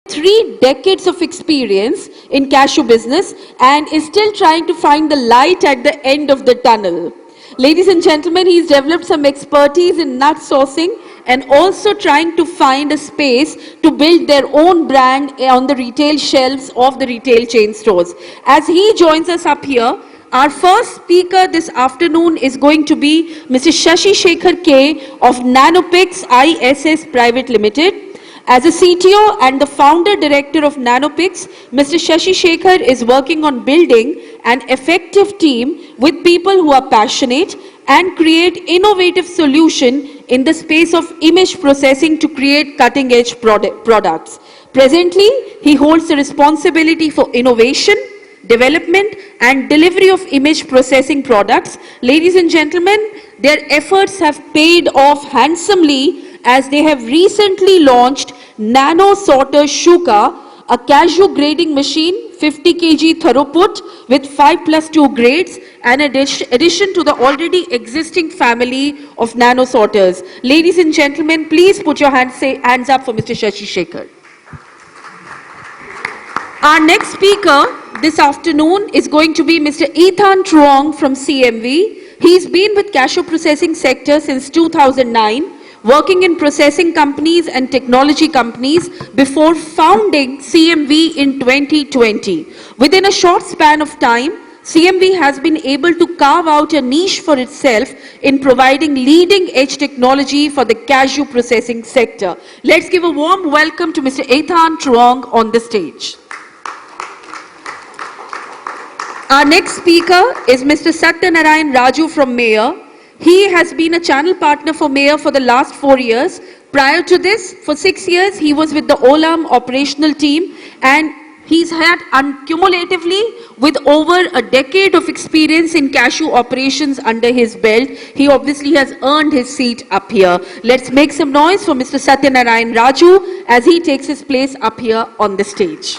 3 decades of experience in cashew business and is still trying to find the light at the end of the tunnel. Ladies and gentlemen, he's developed some expertise in nut sourcing and also trying to find a space to build their own brand on the retail shelves of the retail chain stores. As he joins us up here, our first speaker this afternoon is going to be Mr. Sasisekar K of nanoPix ISS Pvt Ltd. As a CTO and the founder director of nanoPix, Mr. Sasisekar is working on building an effective team with people who are passionate and create innovative solutions in the space of image processing to create cutting-edge products. Presently, he holds the responsibility for innovation, development and delivery of image processing products. Ladies and gentlemen, their efforts have paid off handsomely as they have recently launched Nano Sorter Shuka, a cashew grading machine, 50 kg throughput with 5+2 grades, and addition to the already existing family of nano sorters. Ladies and gentlemen, please put your hands up for Mr. Sasisekar. Our next speaker this afternoon is going to be Mr. Ethan Truong from CMV. He's been with cashew processing sector since 2009. Working in processing companies and technology companies before founding CMV in 2020. Within a short span of time, CMV has been able to carve out a niche for itself in providing leading-edge technology for the cashew processing sector. Let's give a warm welcome to Mr. Ethan Truong on the stage. Our next speaker is Mr. Satyanarayanan Raju from Meyer. He has been a channel partner for Meyer for the last 4 years. Prior to this, for 6 years, he was with the Olam operational team, and he's had cumulatively with over a decade of experience in cashew operations under his belt. He obviously has earned his seat up here. Let's make some noise for Mr. Satyanarayanan Raju as he takes his place up here on the stage.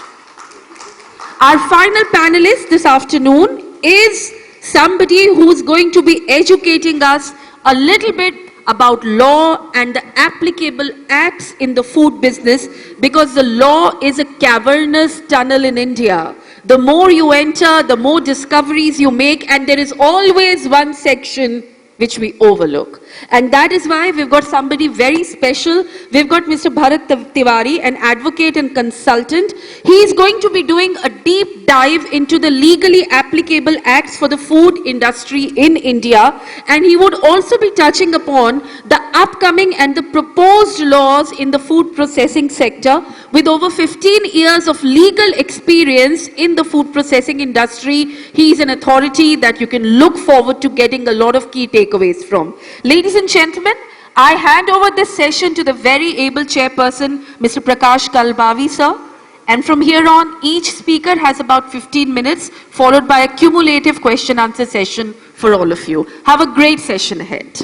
Our final panelist this afternoon is somebody who's going to be educating us a little bit about law and the applicable acts in the food business, because the law is a cavernous tunnel in India. The more you enter, the more discoveries you make, and there is always one section which we overlook. And that is why we've got somebody very special. We've got Mr. Bharat Tiwari, an advocate and consultant. He is going to be doing a deep dive into the legally applicable acts for the food industry in India. And he would also be touching upon the upcoming and the proposed laws in the food processing sector. With over 15 years of legal experience in the food processing industry, he is an authority that you can look forward to getting a lot of key takeaways from. Ladies and gentlemen, I hand over this session to the very able chairperson, Mr. Prakash Kalbavi, sir. And from here on, each speaker has about 15 minutes, followed by a cumulative question-answer session for all of you. Have a great session ahead.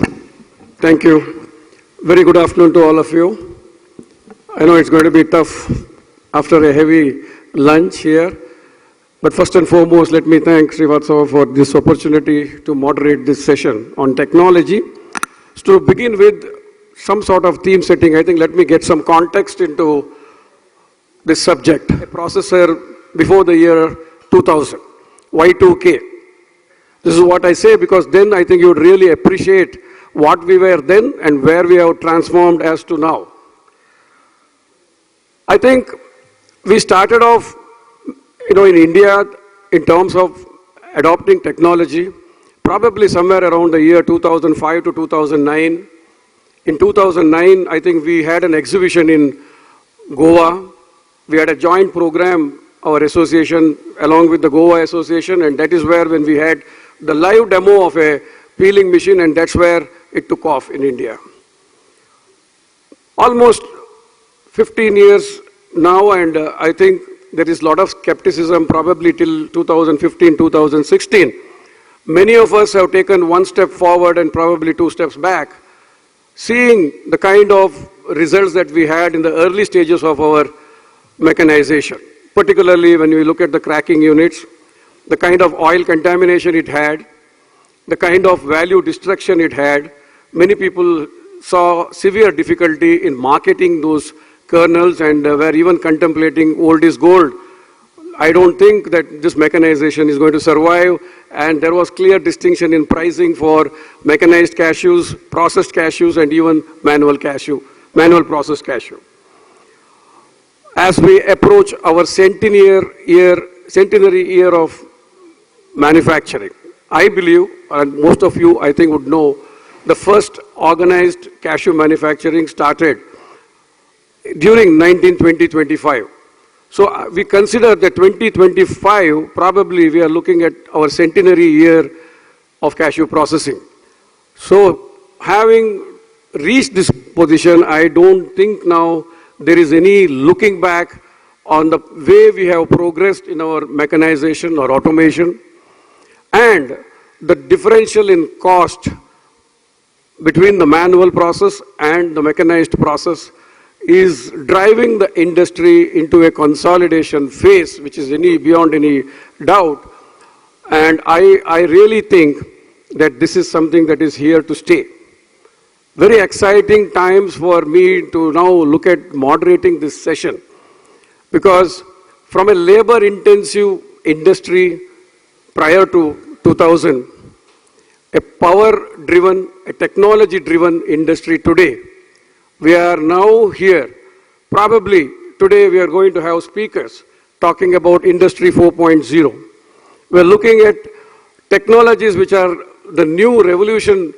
Thank you. Very good afternoon to all of you. I know it's going to be tough after a heavy lunch here. But first and foremost, let me thank Srivatsava for this opportunity to moderate this session on technology. So to begin with some sort of theme setting, I think let me get some context into this subject. A processor before the year 2000, Y2K. This is what I say because then I think you would really appreciate what we were then and where we have transformed as to now. I think we started off, in India, in terms of adopting technology, probably somewhere around the year 2005 to 2009. In 2009, I think we had an exhibition in Goa. We had a joint program, our association, along with the Goa Association, and that is where when we had the live demo of a peeling machine, and that's where it took off in India. Almost 15 years now, and I think there is a lot of skepticism probably till 2015, 2016. Many of us have taken one step forward and probably 2 steps back, seeing the kind of results that we had in the early stages of our mechanization, particularly when we look at the cracking units, the kind of oil contamination it had, the kind of value destruction it had. Many people saw severe difficulty in marketing those kernels and were even contemplating old is gold. I don't think that this mechanization is going to survive, and there was clear distinction in pricing for mechanized cashews, processed cashews, and even manual processed cashew. As we approach our centenary year of manufacturing, I believe, and most of you I think would know, the first organized cashew manufacturing started during 1920-25. So we consider that 2025, probably we are looking at our centenary year of cashew processing. So having reached this position, I don't think now there is any looking back on the way we have progressed in our mechanization or automation, and the differential in cost between the manual process and the mechanized process is driving the industry into a consolidation phase, which is beyond any doubt. And I really think that this is something that is here to stay. Very exciting times for me to now look at moderating this session, because from a labor-intensive industry prior to 2000, a power-driven, a technology-driven industry today, we are now here. Probably today we are going to have speakers talking about Industry 4.0. We are looking at technologies which are the new revolution,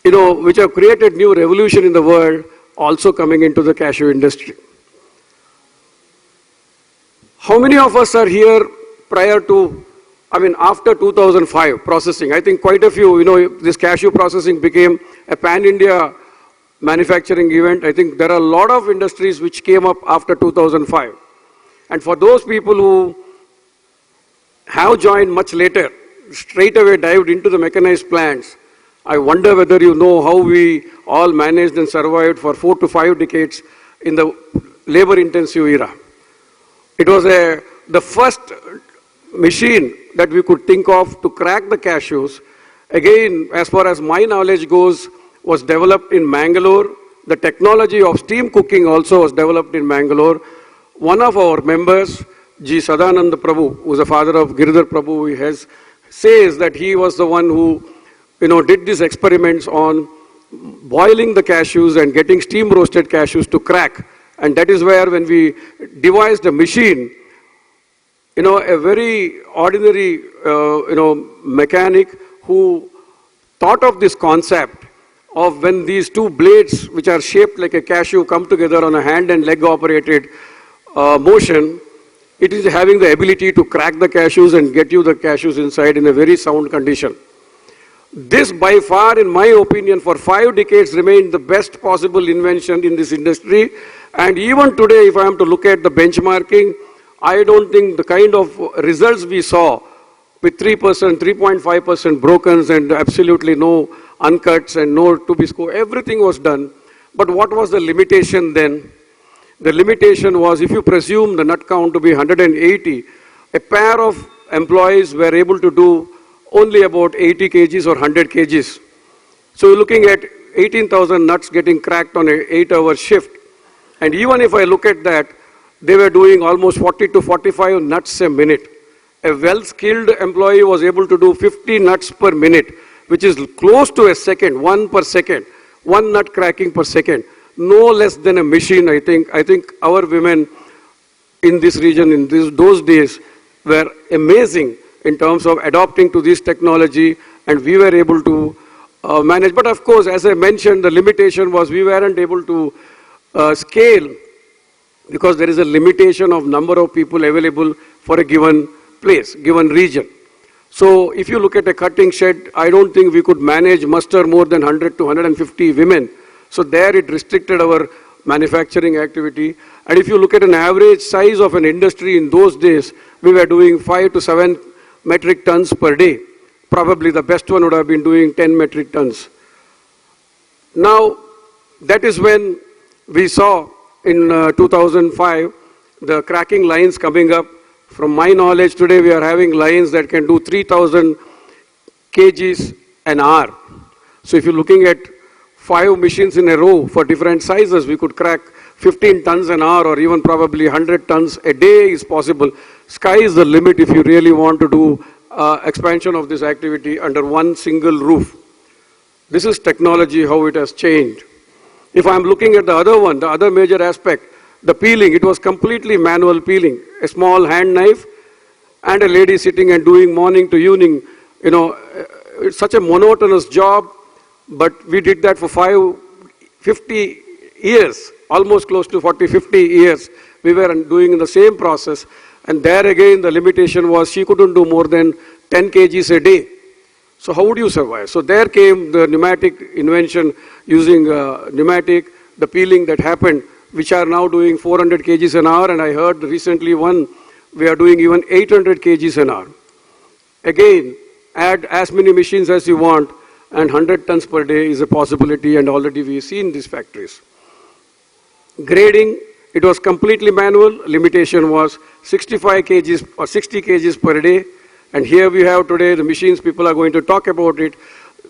which have created new revolution in the world, also coming into the cashew industry. How many of us are here after 2005 processing? I think quite a few, this cashew processing became a pan-India manufacturing event. I think there are a lot of industries which came up after 2005. And for those people who have joined much later, straight away dived into the mechanized plants, I wonder whether you know how we all managed and survived for 4 to 5 decades in the labor-intensive era. It was the first machine that we could think of to crack the cashews. Again, as far as my knowledge goes, was developed in Mangalore. The technology of steam cooking also was developed in Mangalore. One of our members, G. Sadananda Prabhu, who is the father of Giridhar Prabhu, says that he was the one who did these experiments on boiling the cashews and getting steam roasted cashews to crack. And that is where, when we devised a machine, a very ordinary mechanic who thought of this concept of when these two blades, which are shaped like a cashew, come together on a hand and leg operated motion, it is having the ability to crack the cashews and get you the cashews inside in a very sound condition. This, by far, in my opinion, for 5 decades remained the best possible invention in this industry. And even today, if I am to look at the benchmarking, I don't think the kind of results we saw with 3%, 3.5% brokens and absolutely no uncuts and no to-be-score, everything was done. But what was the limitation then? The limitation was, if you presume the nut count to be 180, a pair of employees were able to do only about 80 kgs or 100 kgs. So you're looking at 18,000 nuts getting cracked on an 8-hour shift. And even if I look at that, they were doing almost 40 to 45 nuts a minute. A well-skilled employee was able to do 50 nuts per minute, which is close to a second, 1 per second, 1 nut cracking per second. No less than a machine, I think. I think our women in this region, in those days, were amazing in terms of adopting to this technology, and we were able to manage. But of course, as I mentioned, the limitation was we weren't able to scale, because there is a limitation of number of people available for a given place, given region. So if you look at a cutting shed, I don't think we could muster more than 100 to 150 women. So there it restricted our manufacturing activity. And if you look at an average size of an industry in those days, we were doing 5 to 7 metric tons per day. Probably the best one would have been doing 10 metric tons. Now, that is when we saw in 2005 the cracking lines coming up. From my knowledge, today we are having lines that can do 3,000 kgs an hour. So if you're looking at 5 machines in a row for different sizes, we could crack 15 tons an hour or even probably 100 tons a day is possible. Sky is the limit if you really want to do expansion of this activity under one single roof. This is technology, how it has changed. If I'm looking at the other one, the other major aspect, the peeling, it was completely manual peeling. A small hand knife and a lady sitting and doing morning to evening. You know, it's such a monotonous job, but we did that for 50 years, almost close to 40, 50 years. We were doing the same process. And there again, the limitation was she couldn't do more than 10 kgs a day. So how would you survive? So there came the pneumatic invention using pneumatic, the peeling that happened, which are now doing 400 kgs an hour. And I heard recently one, we are doing even 800 kgs an hour. Again, add as many machines as you want, and 100 tons per day is a possibility, and already we've seen these factories. Grading, it was completely manual. Limitation was 65 kgs or 60 kgs per day. And here we have today the machines, people are going to talk about it.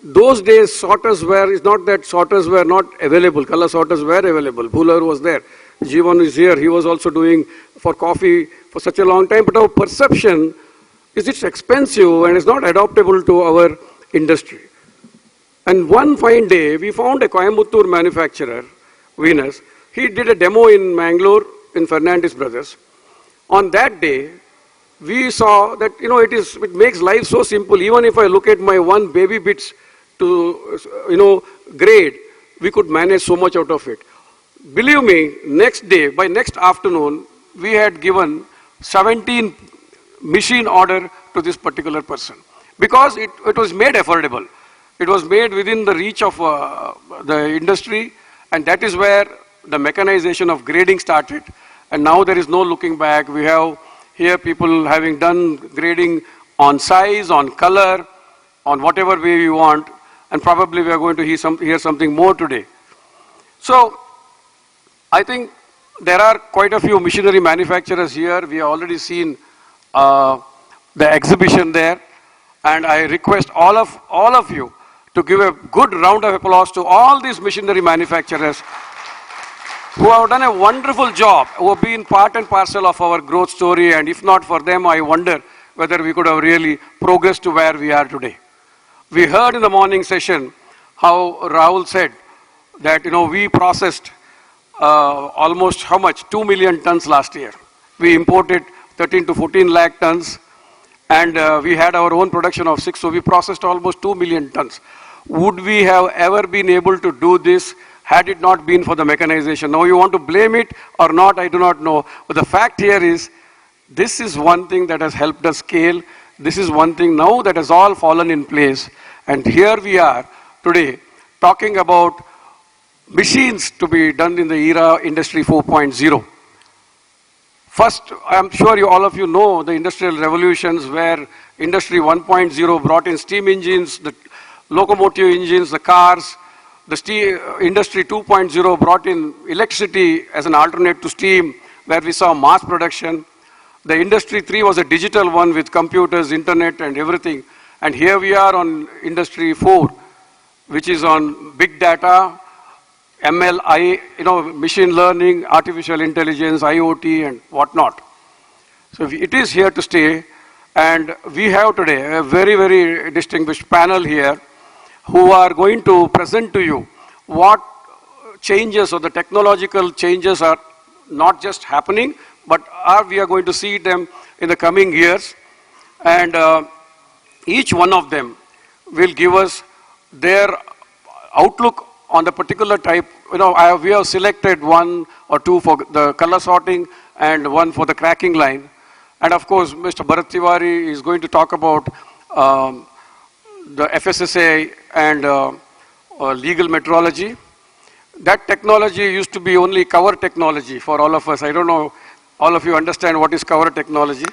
Those days, sorters were, it's not that sorters were not available, color sorters were available. Buller was there. Jivan is here, he was also doing for coffee for such a long time. But our perception is it's expensive and it's not adaptable to our industry. And one fine day, we found a Coimbatore manufacturer, Venus. He did a demo in Mangalore, in Fernandez Brothers. On that day, we saw that, you know, it makes life so simple. Even if I look at my one baby bits to, you know, grade, we could manage so much out of it. Believe me, next day, by next afternoon, we had given 17 machine order to this particular person. Because it was made affordable. It was made within the reach of the industry, and that is where the mechanization of grading started. And now there is no looking back. We have here people having done grading on size, on color, on whatever way we want, and probably we are going to hear something more today. So I think there are quite a few machinery manufacturers here. We have already seen the exhibition there, and I request all of you to give a good round of applause to all these machinery manufacturers who have done a wonderful job, who have been part and parcel of our growth story, and if not for them, I wonder whether we could have really progressed to where we are today. We heard in the morning session how Rahul said that, you know, we processed almost how much? 2 million tons last year. We imported 13 to 14 lakh tons, and we had our own production of 6, so we processed almost 2 million tons. Would we have ever been able to do this had it not been for the mechanization? Now you want to blame it or not, I do not know. But the fact here is, this is one thing that has helped us scale. This is one thing now that has all fallen in place. And here we are today talking about machines to be done in the era Industry 4.0. First, I'm sure all of you know the industrial revolutions where Industry 1.0 brought in steam engines, the locomotive engines, the cars. The Industry 2.0 brought in electricity as an alternate to steam, where we saw mass production. The Industry 3 was a digital one with computers, internet, and everything. And here we are on Industry 4, which is on big data, ML, machine learning, artificial intelligence, IoT, and whatnot. So it is here to stay. And we have today a very, very distinguished panel here who are going to present to you what changes or the technological changes are not just happening, but we are going to see them in the coming years. And each one of them will give us their outlook on the particular type. We have selected 1 or 2 for the color sorting and 1 for the cracking line. And of course, Mr. Bharat Tiwari is going to talk about the FSSA and legal metrology. That technology used to be only cover technology for all of us. I don't know, all of you understand what is cover technology?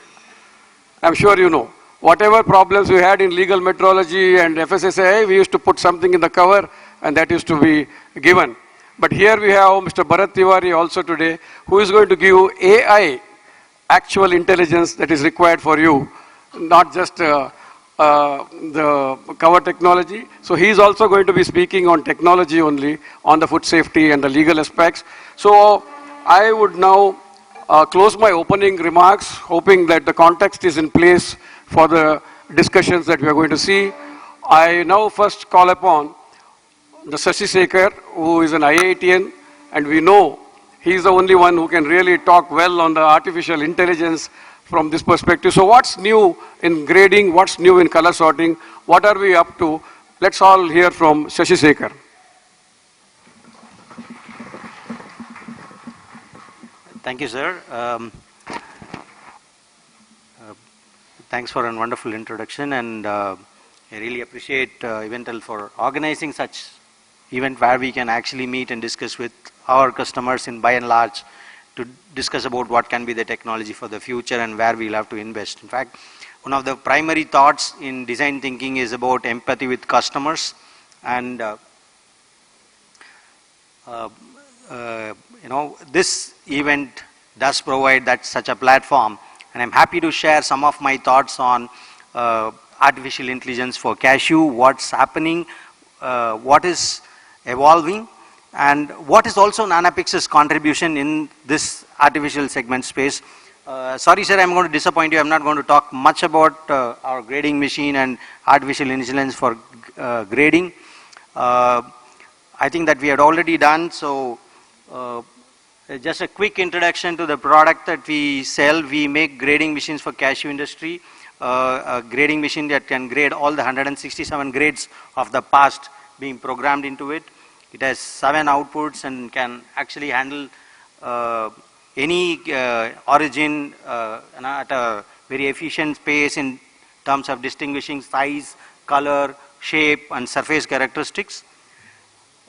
I'm sure you know. Whatever problems we had in legal metrology and FSSA, we used to put something in the cover and that used to be given. But here we have Mr. Bharat Tiwari also today, who is going to give you AI, actual intelligence that is required for you, not just the cover technology. So he is also going to be speaking on technology only, on the food safety and the legal aspects. So I would now close my opening remarks, hoping that the context is in place for the discussions that we are going to see. I now first call upon the Sasisekar, who is an IITian, and we know he is the only one who can really talk well on the artificial intelligence from this perspective. So what's new in grading? What's new in color sorting? What are we up to? Let's all hear from Sasisekar. Thank you, sir. Thanks for a wonderful introduction, and I really appreciate Eventel for organizing such event where we can actually meet and discuss with our customers in by and large to discuss about what can be the technology for the future and where we'll have to invest. In fact, one of the primary thoughts in design thinking is about empathy with customers, and this event does provide that such a platform, and I'm happy to share some of my thoughts on artificial intelligence for Cashew, what's happening, what is evolving, and what is also nanoPix's contribution in this artificial segment space. Sorry sir, I'm going to disappoint you. I'm not going to talk much about our grading machine and artificial intelligence for grading. I think that we had already done, so just a quick introduction to the product that we sell. We make grading machines for Cashew industry, a grading machine that can grade all the 167 grades of the past being programmed into it. It has 7 outputs and can actually handle any origin at a very efficient pace in terms of distinguishing size, color, shape and surface characteristics.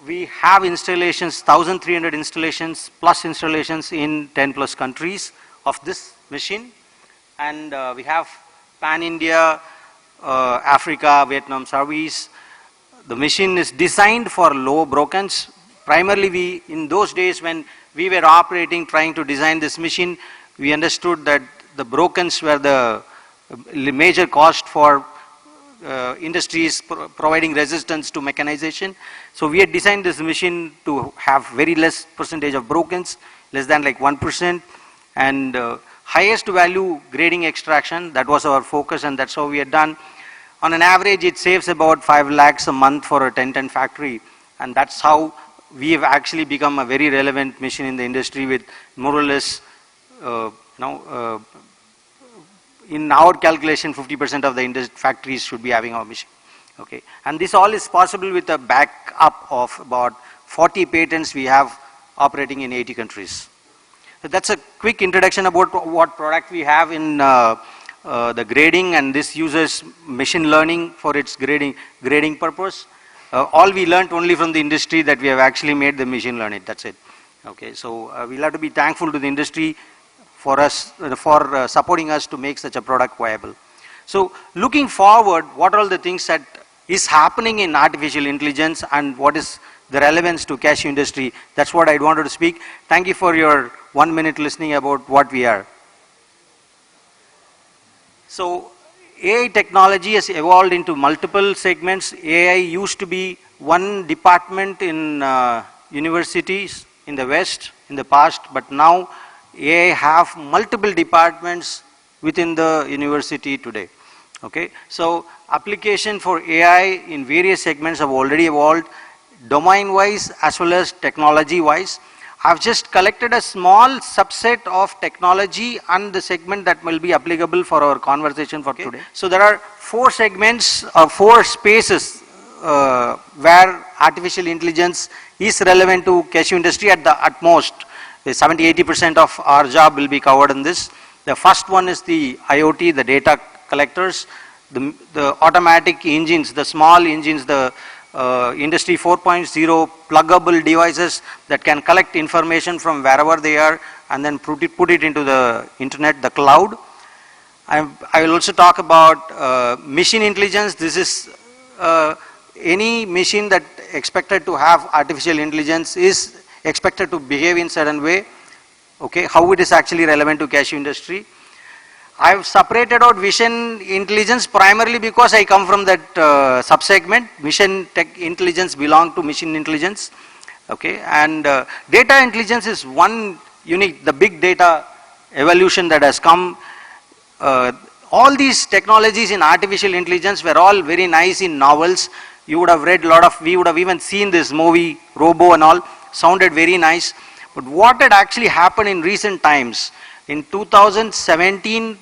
We have installations, 1,300 installations plus installations in 10 plus countries of this machine, and we have pan-India, Africa, Vietnam service. The machine is designed for low brokens. Primarily in those days when we were operating trying to design this machine, we understood that the brokens were the major cost for industries providing resistance to mechanization. So we had designed this machine to have very less percentage of brokens, less than like 1%, and highest value grading extraction. That was our focus, and that's how we had done. On an average, it saves about 5 lakhs a month for a 10-ton factory, and that's how we have actually become a very relevant machine in the industry, with more or less, in our calculation, 50% of the factories should be having our machine. Okay, and this all is possible with a backup of about 40 patents we have operating in 80 countries. So that's a quick introduction about what product we have in the grading, and this uses machine learning for its grading purpose. All we learned only from the industry that we have actually made the machine learning. That's it. Okay, so we'll have to be thankful to the industry for us for supporting us to make such a product viable. So looking forward, what are all the things that is happening in artificial intelligence and what is the relevance to Cashew industry? That's what I wanted to speak. Thank you for your 1 minute listening about what we are. So AI technology has evolved into multiple segments. AI used to be one department in universities in the West in the past, but now AI have multiple departments within the university today. Okay, so application for AI in various segments have already evolved, domain wise as well as technology wise. I've just collected a small subset of technology and the segment that will be applicable for our conversation for today. So there are 4 segments or 4 spaces where artificial intelligence is relevant to Cashew industry at the utmost. 70-80% of our job will be covered in this. The first one is the IoT, the data collectors, the automatic engines, the small engines, the Industry 4.0 pluggable devices that can collect information from wherever they are and then put it into the internet, the cloud. I will also talk about machine intelligence. This is any machine that expected to have artificial intelligence is expected to behave in certain way. Okay, how it is actually relevant to Cashew industry. I've separated out vision intelligence primarily because I come from that subsegment. Mission tech intelligence belong to mission intelligence. Okay, and data intelligence is one unique, the big data evolution that has come. All these technologies in artificial intelligence were all very nice in novels. You would have read a lot of, we would have even seen this movie, Robo and all, sounded very nice. But what had actually happened in recent times, in 2017,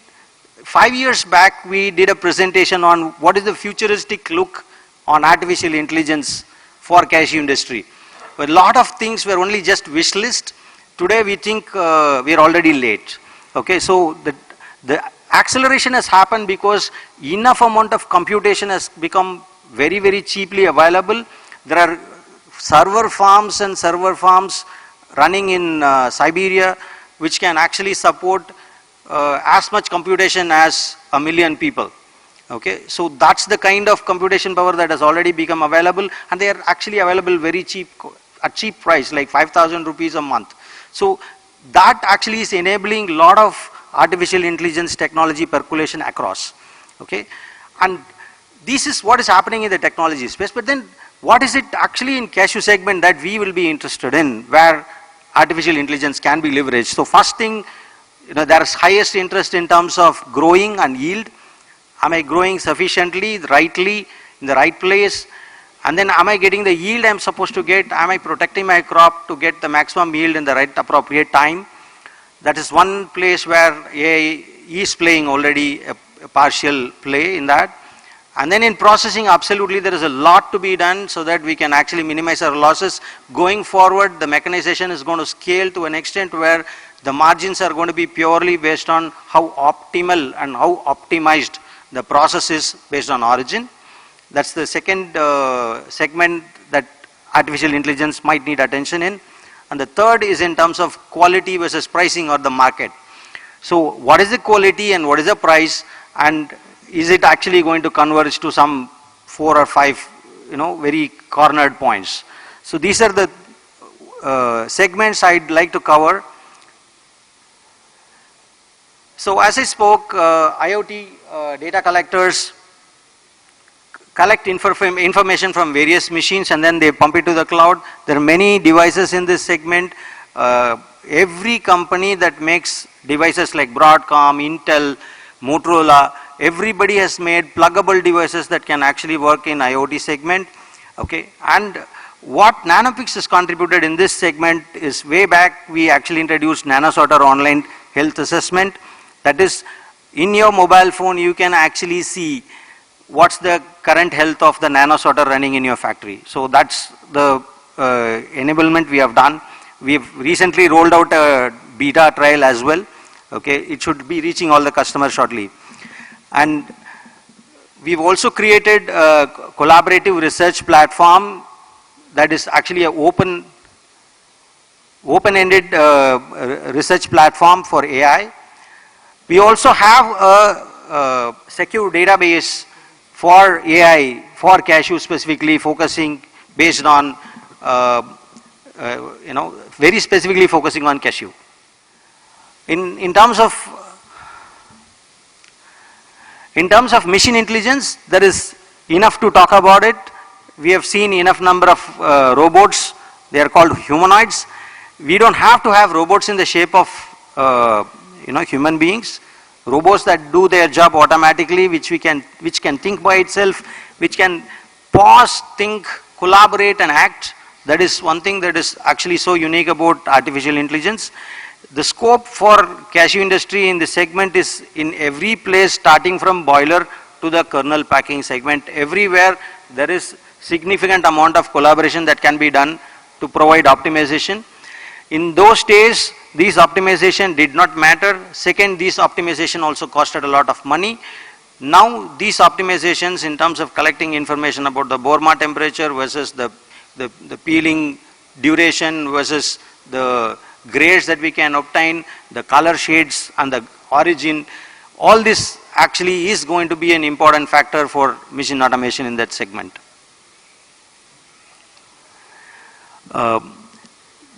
5 years back, we did a presentation on what is the futuristic look on artificial intelligence for cashew industry. But a lot of things were only just wish list. Today we think we are already late. Okay, so the acceleration has happened because enough amount of computation has become very, very cheaply available. There are server farms and server farms running in Siberia which can actually support as much computation as 1 million people. Okay, so that's the kind of computation power that has already become available, and they are actually available very cheap, at cheap price, like 5,000 rupees a month. So that actually is enabling a lot of artificial intelligence technology percolation across. Okay, and this is what is happening in the technology space. But then what is it actually in Cashew segment that we will be interested in, where artificial intelligence can be leveraged? So first thing, there is highest interest in terms of growing and yield. Am I growing sufficiently, rightly, in the right place? And then am I getting the yield I'm supposed to get? Am I protecting my crop to get the maximum yield in the right appropriate time? That is one place where AI is playing already a partial play in that. And then in processing, absolutely there is a lot to be done so that we can actually minimize our losses. Going forward, the mechanization is going to scale to an extent where the margins are going to be purely based on how optimal and how optimized the process is based on origin. That's the second segment that artificial intelligence might need attention in. And the third is in terms of quality versus pricing or the market. So what is the quality and what is the price, and is it actually going to converge to some 4 or 5 very cornered points? So these are the segments I'd like to cover. So as I spoke, IoT data collectors collect information from various machines and then they pump it to the cloud. There are many devices in this segment. Every company that makes devices like Broadcom, Intel, Motorola, everybody has made pluggable devices that can actually work in IoT segment. Okay, and what nanoPix has contributed in this segment is, way back we actually introduced NanoSorter online health assessment. That is, in your mobile phone you can actually see what's the current health of the nanosorter running in your factory. So that's the enablement we have done. We've recently rolled out a beta trial as well. Okay, it should be reaching all the customers shortly. And we've also created a collaborative research platform that is actually an open-ended research platform for AI. We also have a secure database for AI, for Cashew specifically, focusing based on, very specifically focusing on Cashew. In terms of machine intelligence, there is enough to talk about it. We have seen enough number of robots. They are called humanoids. We don't have to have robots in the shape of human beings. Robots that do their job automatically, which can think by itself, which can pause, think, collaborate and act. That is one thing that is actually so unique about artificial intelligence. The scope for cashew industry in this segment is in every place, starting from boiler to the kernel packing segment. Everywhere there is significant amount of collaboration that can be done to provide optimization. In those days, these optimization did not matter. Second, these optimization also costed a lot of money. Now these optimizations in terms of collecting information about the Borma temperature versus the peeling duration versus the grades that we can obtain, the color shades and the origin, all this actually is going to be an important factor for machine automation in that segment.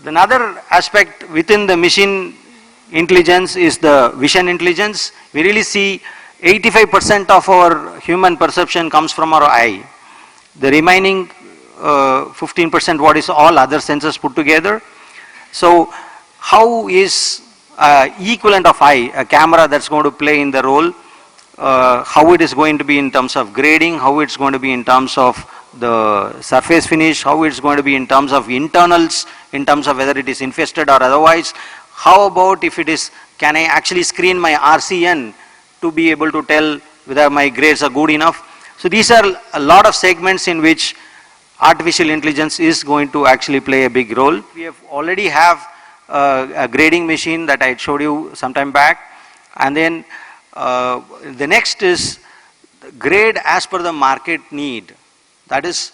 Another aspect within the machine intelligence is the vision intelligence. We really see 85% of our human perception comes from our eye. The remaining 15% what is all other senses put together. So how is equivalent of eye, a camera that's going to play in the role, how it is going to be in terms of grading, how it's going to be in terms of the surface finish, how it's going to be in terms of internals, in terms of whether it is infested or otherwise. How about if it is, can I actually screen my RCN to be able to tell whether my grades are good enough? So these are a lot of segments in which artificial intelligence is going to actually play a big role. We have already have a grading machine that I showed you some time back, and then the next is grade as per the market need. That is,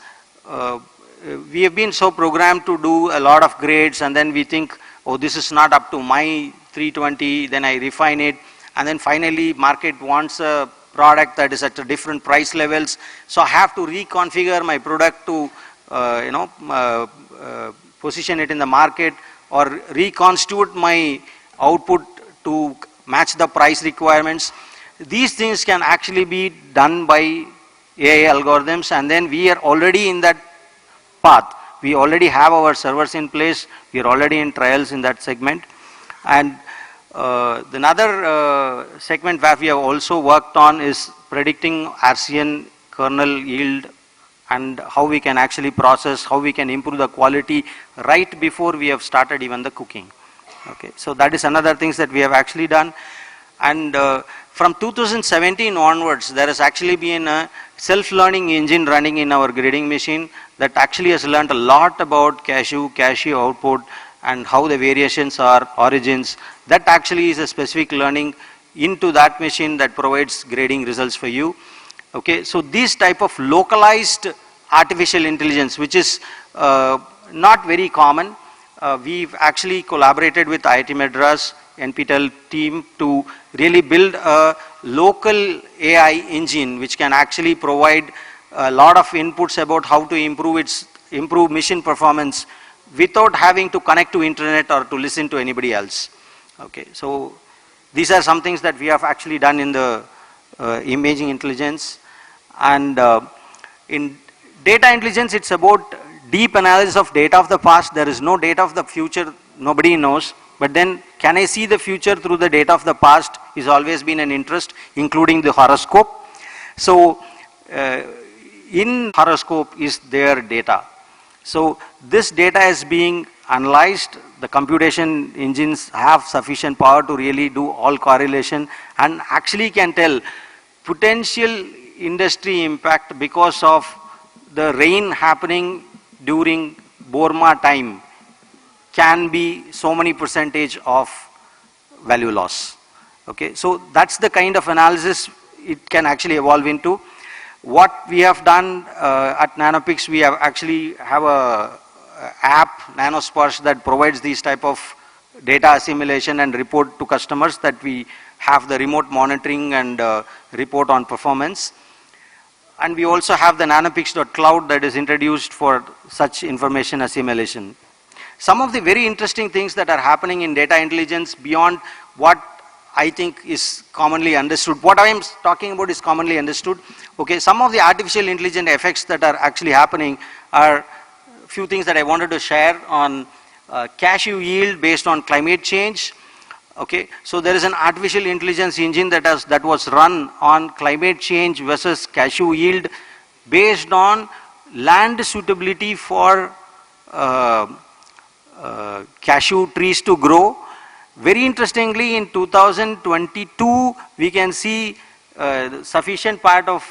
we have been so programmed to do a lot of grades, and then we think, oh, this is not up to my 320, then I refine it, and then finally market wants a product that is at a different price levels, so I have to reconfigure my product to position it in the market, or reconstitute my output to match the price requirements. These things can actually be done by AI algorithms, and then we are already in that path. We already have our servers in place, we are already in trials in that segment. And another segment where we have also worked on is predicting RCN kernel yield, and how we can actually process, how we can improve the quality right before we have started even the cooking. Okay, so that is another things that we have actually done. And from 2017 onwards, there has actually been a self-learning engine running in our grading machine that actually has learned a lot about Cashew output, and how the variations are, origins. That actually is a specific learning into that machine that provides grading results for you. Okay, so this type of localized artificial intelligence, which is not very common, we've actually collaborated with IIT Madras NPTEL team to really build a local AI engine which can actually provide a lot of inputs about how to improve mission performance without having to connect to internet or to listen to anybody else. Okay, so these are some things that we have actually done in the imaging intelligence. And in data intelligence, it's about deep analysis of data of the past. There is no data of the future, nobody knows. But then, can I see the future through the data of the past is always been an interest, including the horoscope. So in horoscope is their data. So this data is being analyzed. The computation engines have sufficient power to really do all correlation, and actually can tell potential industry impact because of the rain happening during Borma time can be so many percentage of value loss. Okay, so that's the kind of analysis it can actually evolve into. What we have done at nanoPix, we have actually have a app, NanoSparsh, that provides these type of data assimilation and report to customers, that we have the remote monitoring and report on performance. And we also have the nanopix.cloud that is introduced for such information assimilation. Some of the very interesting things that are happening in data intelligence beyond what I think is commonly understood. What I am talking about is commonly understood. Okay, some of the artificial intelligence effects that are actually happening are a few things that I wanted to share on cashew yield based on climate change. Okay, so there is an artificial intelligence engine that was run on climate change versus cashew yield based on land suitability for cashew trees to grow. Very interestingly, in 2022, we can see sufficient part of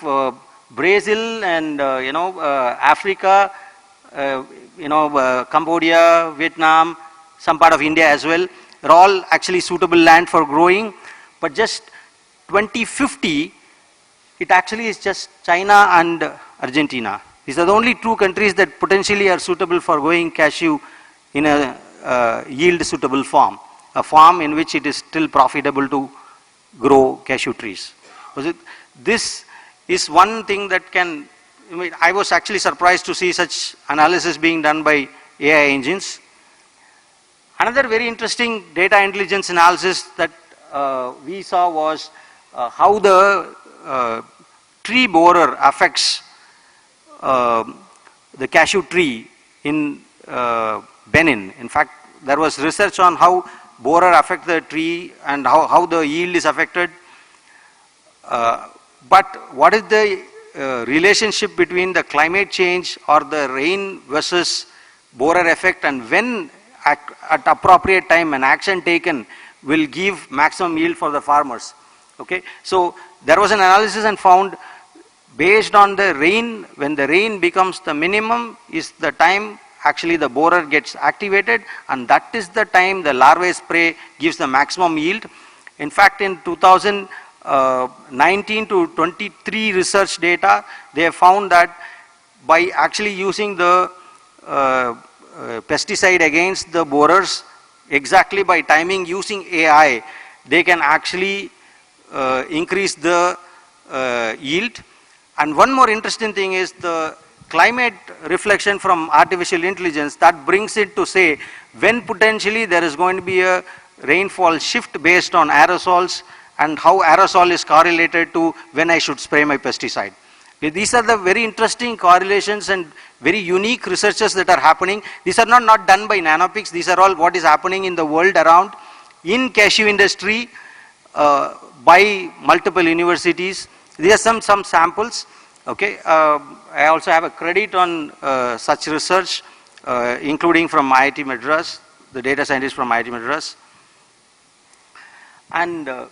Brazil and Africa, Cambodia, Vietnam, some part of India as well, are all actually suitable land for growing. But just 2050, it actually is just China and Argentina. These are the only two countries that potentially are suitable for growing cashew in a yield suitable form. A farm in which it is still profitable to grow cashew trees. This is one thing that can, I was actually surprised to see such analysis being done by AI engines. Another very interesting data intelligence analysis that we saw was how the tree borer affects the cashew tree in Benin. In fact, there was research on how borer affect the tree and how the yield is affected. But what is the relationship between the climate change or the rain versus borer effect, and when at appropriate time an action taken will give maximum yield for the farmers. Okay, so there was an analysis and found based on the rain, when the rain becomes the minimum is the time actually the borer gets activated, and that is the time the larvae spray gives the maximum yield. In fact, in 2019 to 23 research data, they have found that by actually using the pesticide against the borers exactly by timing using AI, they can actually increase the yield. And one more interesting thing is the climate reflection from artificial intelligence that brings it to say when potentially there is going to be a rainfall shift based on aerosols and how aerosol is correlated to when I should spray my pesticide. Okay, these are the very interesting correlations and very unique researches that are happening. These are not done by nanoPix. These are all what is happening in the world around in cashew industry by multiple universities. These are some samples. Okay, I also have a credit on such research, including from IIT Madras, the data scientists from IIT Madras. And a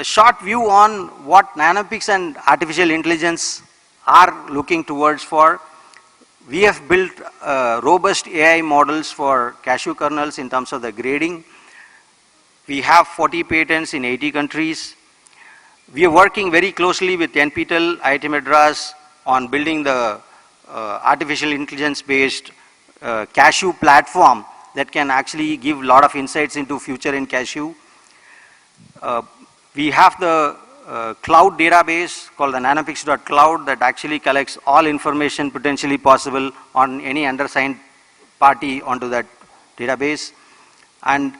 short view on what nanoPix and artificial intelligence are looking towards for. We have built robust AI models for cashew kernels in terms of the grading. We have 40 patents in 80 countries. We are working very closely with NPTEL, IIT Madras on building the artificial intelligence based cashew platform that can actually give a lot of insights into future in cashew. We have the cloud database called the nanoPix.cloud that actually collects all information potentially possible on any undersigned party onto that database. And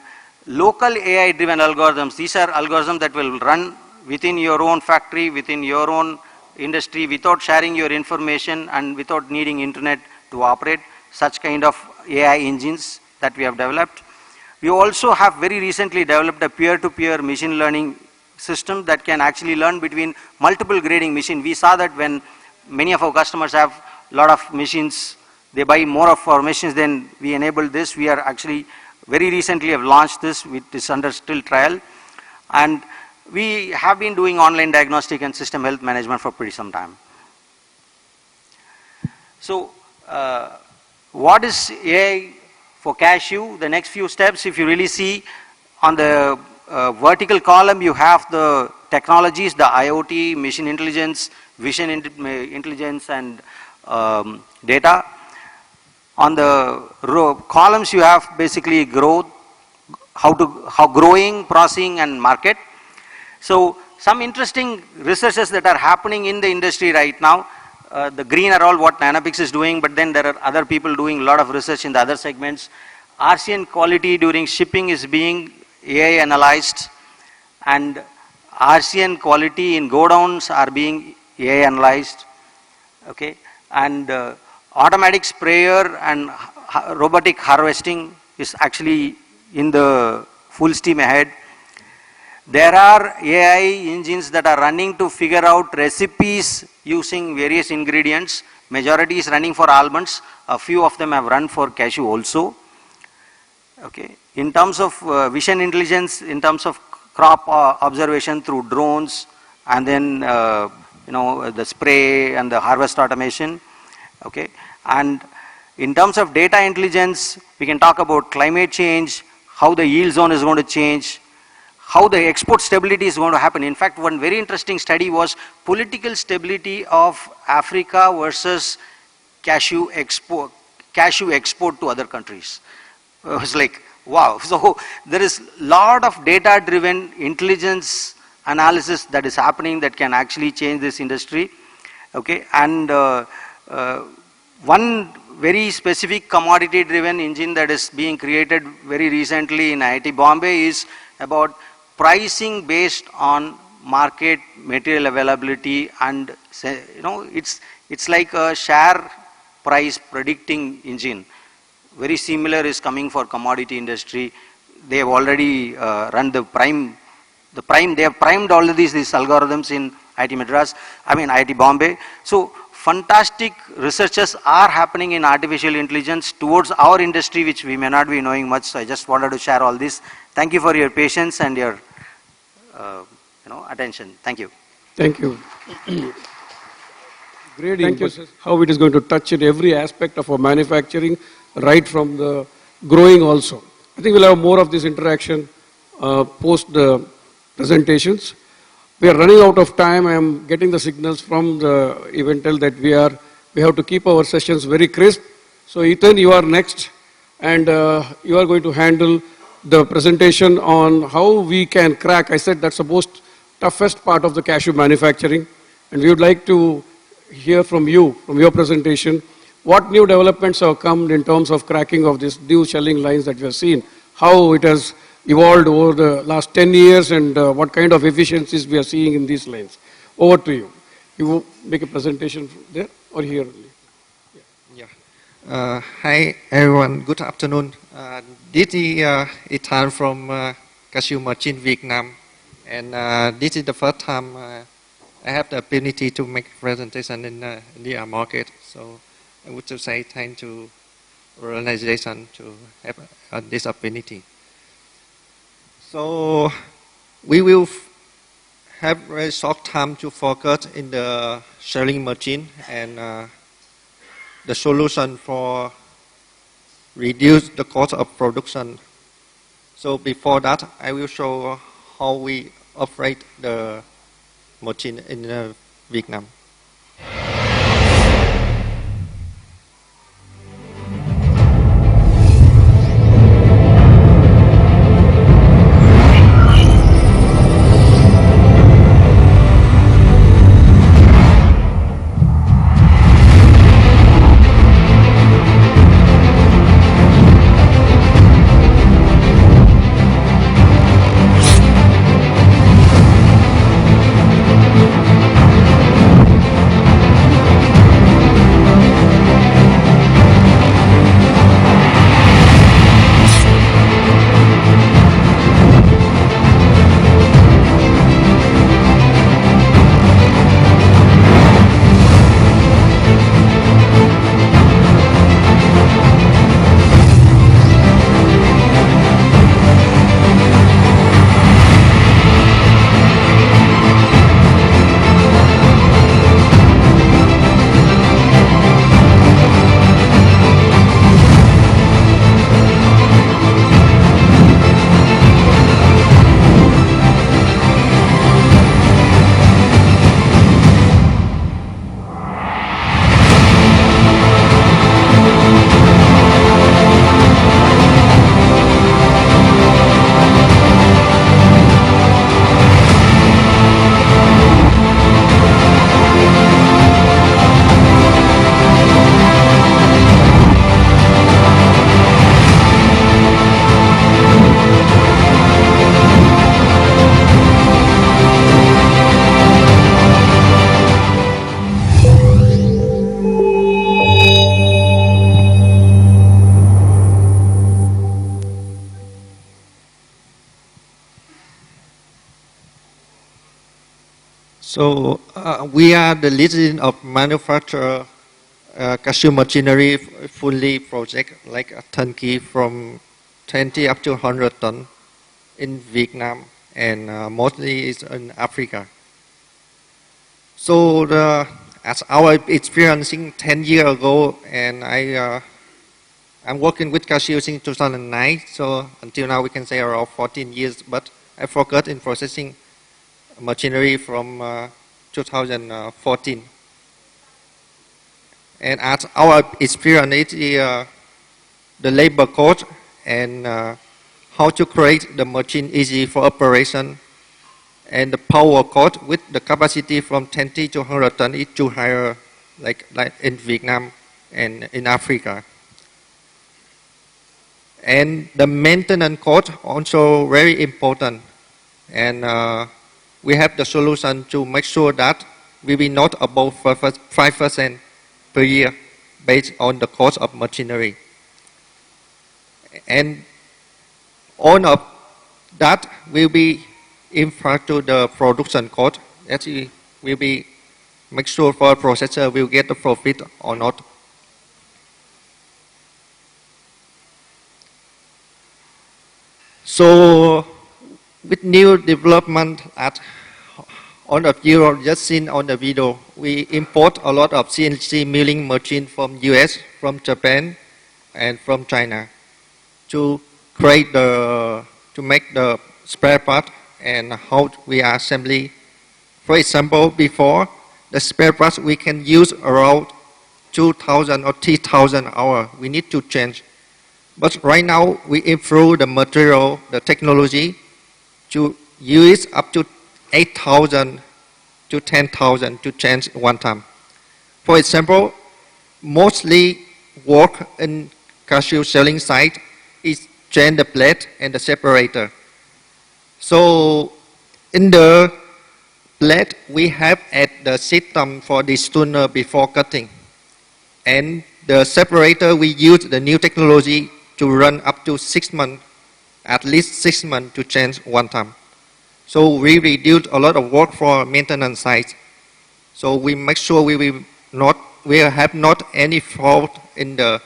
local AI driven algorithms, these are algorithms that will run within your own factory, within your own industry without sharing your information and without needing internet to operate, such kind of AI engines that we have developed. We also have very recently developed a peer-to-peer machine learning system that can actually learn between multiple grading machines. We saw that when many of our customers have a lot of machines, they buy more of our machines, then we enable this. We are actually very recently have launched this, it is under still trial. And we have been doing online diagnostic and system health management for pretty some time. So what is AI for cashew? The next few steps, if you really see on the vertical column, you have the technologies, the IoT, machine intelligence, vision intelligence, and data. On the row columns, you have basically growth, how growing, processing, and market. So some interesting researches that are happening in the industry right now. The green are all what nanoPix is doing, but then there are other people doing a lot of research in the other segments. RCN quality during shipping is being AI analyzed, and RCN quality in godowns are being AI analyzed. Okay, and automatic sprayer and robotic harvesting is actually in the full steam ahead. There are AI engines that are running to figure out recipes using various ingredients. Majority is running for almonds. A few of them have run for cashew also. Okay. In terms of vision intelligence, in terms of crop observation through drones, and then the spray and the harvest automation. Okay. And in terms of data intelligence, we can talk about climate change, how the yield zone is going to change, how the export stability is going to happen. In fact, one very interesting study was political stability of Africa versus cashew export to other countries. It was like, wow. So there is a lot of data driven intelligence analysis that is happening that can actually change this industry. Okay, and One very specific commodity driven engine that is being created very recently in IIT Bombay is about pricing based on market material availability, and it's like a share price predicting engine. Very similar is coming for commodity industry. They have already run they have primed all of these algorithms in IIT Bombay. So fantastic researches are happening in artificial intelligence towards our industry, which we may not be knowing much. So I just wanted to share all this. Thank you for your patience and your attention. Thank you. Thank you. Great input. How it is going to touch in every aspect of our manufacturing, right from the growing also. I think we'll have more of this interaction post the presentations. We are running out of time. I am getting the signals from the Eventel that we have to keep our sessions very crisp. So Ethan, you are next, and you are going to handle the presentation on how we can crack. I said that's the most toughest part of the cashew manufacturing, and we would like to hear from you, from your presentation, what new developments have come in terms of cracking of these new shelling lines that we have seen, how it has evolved over the last 10 years, and what kind of efficiencies we are seeing in these lines. Over to you. You make a presentation there or here? Hi everyone, good afternoon. This is Ethan from Cashew Machine Vietnam, and this is the first time I have the ability to make a presentation in the India market. So I would just say thank to organization to have this opportunity. So we will have very short time to focus in the shelling machine and the solution for reduce the cost of production. So before that, I will show how we operate the machine in Vietnam. So we are the leading of manufacture cashew machinery fully project, like a turnkey from 20 up to 100 ton in Vietnam, and mostly is in Africa. So as our experiencing 10 years ago, and I'm working with Cashew since 2009, so until now we can say around 14 years, but I focused in processing machinery from 2014. And as our experience is the labor cost and how to create the machine easy for operation, and the power cost with the capacity from 20 to 100 ton is too higher, like in Vietnam. and in Africa. And the maintenance cost also very important. And we have the solution to make sure that we will not above 5% per year based on the cost of machinery. And all of that will be impact to the production cost. Actually, will be make sure for processor will get the profit or not. So with new development at all of you have just seen on the video, we import a lot of CNC milling machine from US, from Japan, and from China to create to make the spare part and how we are assembly. For example, before the spare parts we can use around 2,000 or 3,000 hours. We need to change. But right now we improve the material, the technology to use up to 8,000 to 10,000 to change one time. For example, mostly work in Cashew selling site is change the plate and the separator. So in the plate we have add the system for the tuner before cutting. And the separator we use the new technology to run up to 6 months, at least 6 months to change one time. So we reduce a lot of work for maintenance sites. So we make sure we will have not any fault in the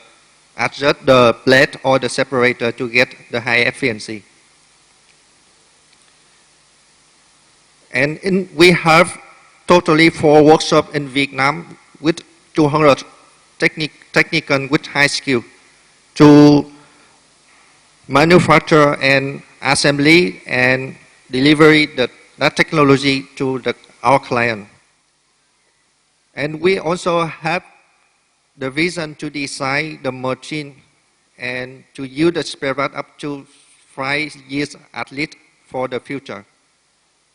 adjust the plate or the separator to get the high efficiency. And we have totally 4 workshops in Vietnam with 200 technicians with high skill to manufacture and assembly and delivery that technology to our client. And we also have the vision to design the machine and to use the spare part up to 5 years at least for the future.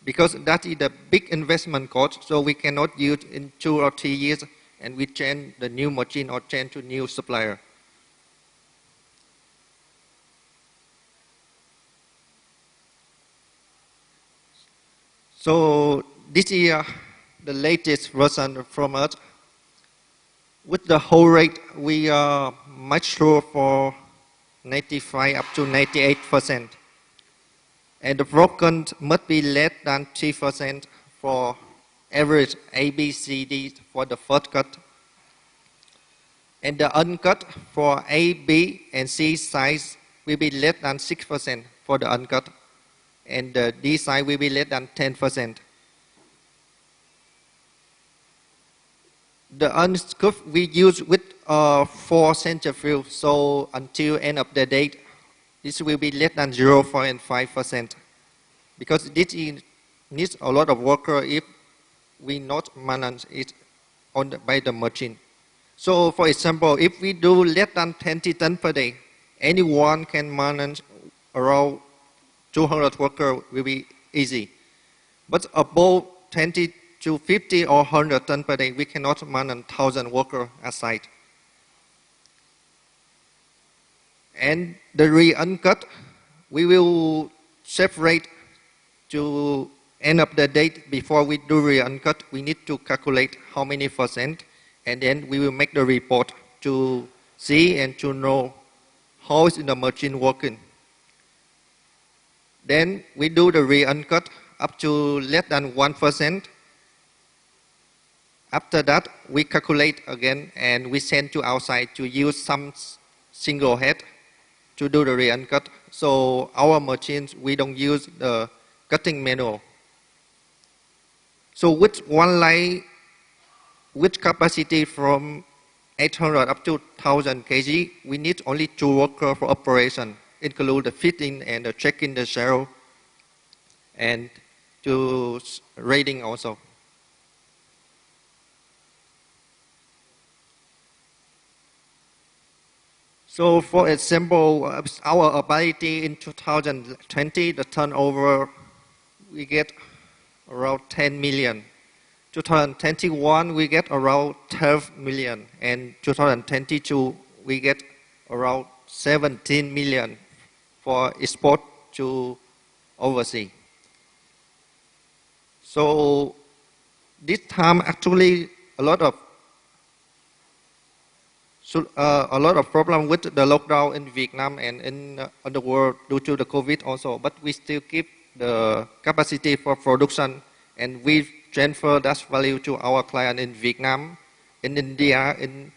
Because that is the big investment cost, so we cannot use in 2 or 3 years and we change the new machine or change to new supplier. So this is the latest version from us. With the whole rate, we are much sure for 95 up to 98%. And the broken must be less than 3% for average A, B, C, D for the first cut. And the uncut for A, B, and C size will be less than 6% for the uncut. And the D size will be less than 10%. The unscuffed we use with 4 centrifuge, so until end of the day, this will be less than 0.5%. Because this needs a lot of worker if we not manage it by the machine. So for example, if we do less than 20 tons per day, anyone can manage around 200 workers will be easy. But above 20 to 50 or 100 tons per day, we cannot manage 1,000 workers at site. And the re-uncut, we will separate to end of the date before we do re-uncut. We need to calculate how many percent, and then we will make the report to see and to know how is the machine working. Then we do the re-uncut up to less than 1%. After that, we calculate again and we send to outside to use some single head to do the re-uncut. So our machines, we don't use the cutting manual. So with one line, with capacity from 800 up to 1,000 kg, we need only 2 workers for operation, include the fitting and the checking the shell and to rating also. So for example, our ability in 2020, the turnover, we get around 10 million. 2021, we get around 12 million, and 2022, we get around 17 million for export to overseas. So this time, actually, a lot of problem with the lockdown in Vietnam and in the world due to the COVID also, but we still keep the capacity for production, and we transfer that value to our client in Vietnam, in India, in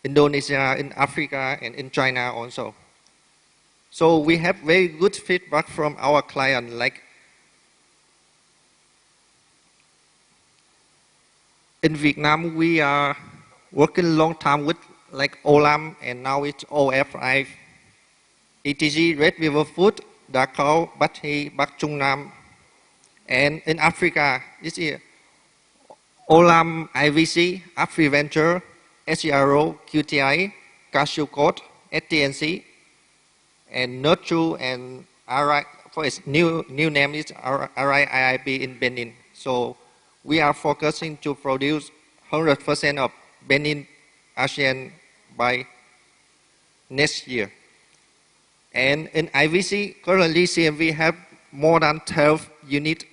Indonesia, in Africa, and in China also. So we have very good feedback from our client, like in Vietnam, we are working long time with like Olam, and now it's OFI, ETG, Red River Food, Dakao, Bát Hy, Bắc Trung Nam. And in Africa, this is Olam, IVC, AfriVenture, SCRO, QTI, Cashew Code, STNC, and Nurture, and RI, for its new name is RIIIP in Benin. So we are focusing to produce 100% of Benin ASEAN by next year. And in IVC, currently CMV have more than 12 units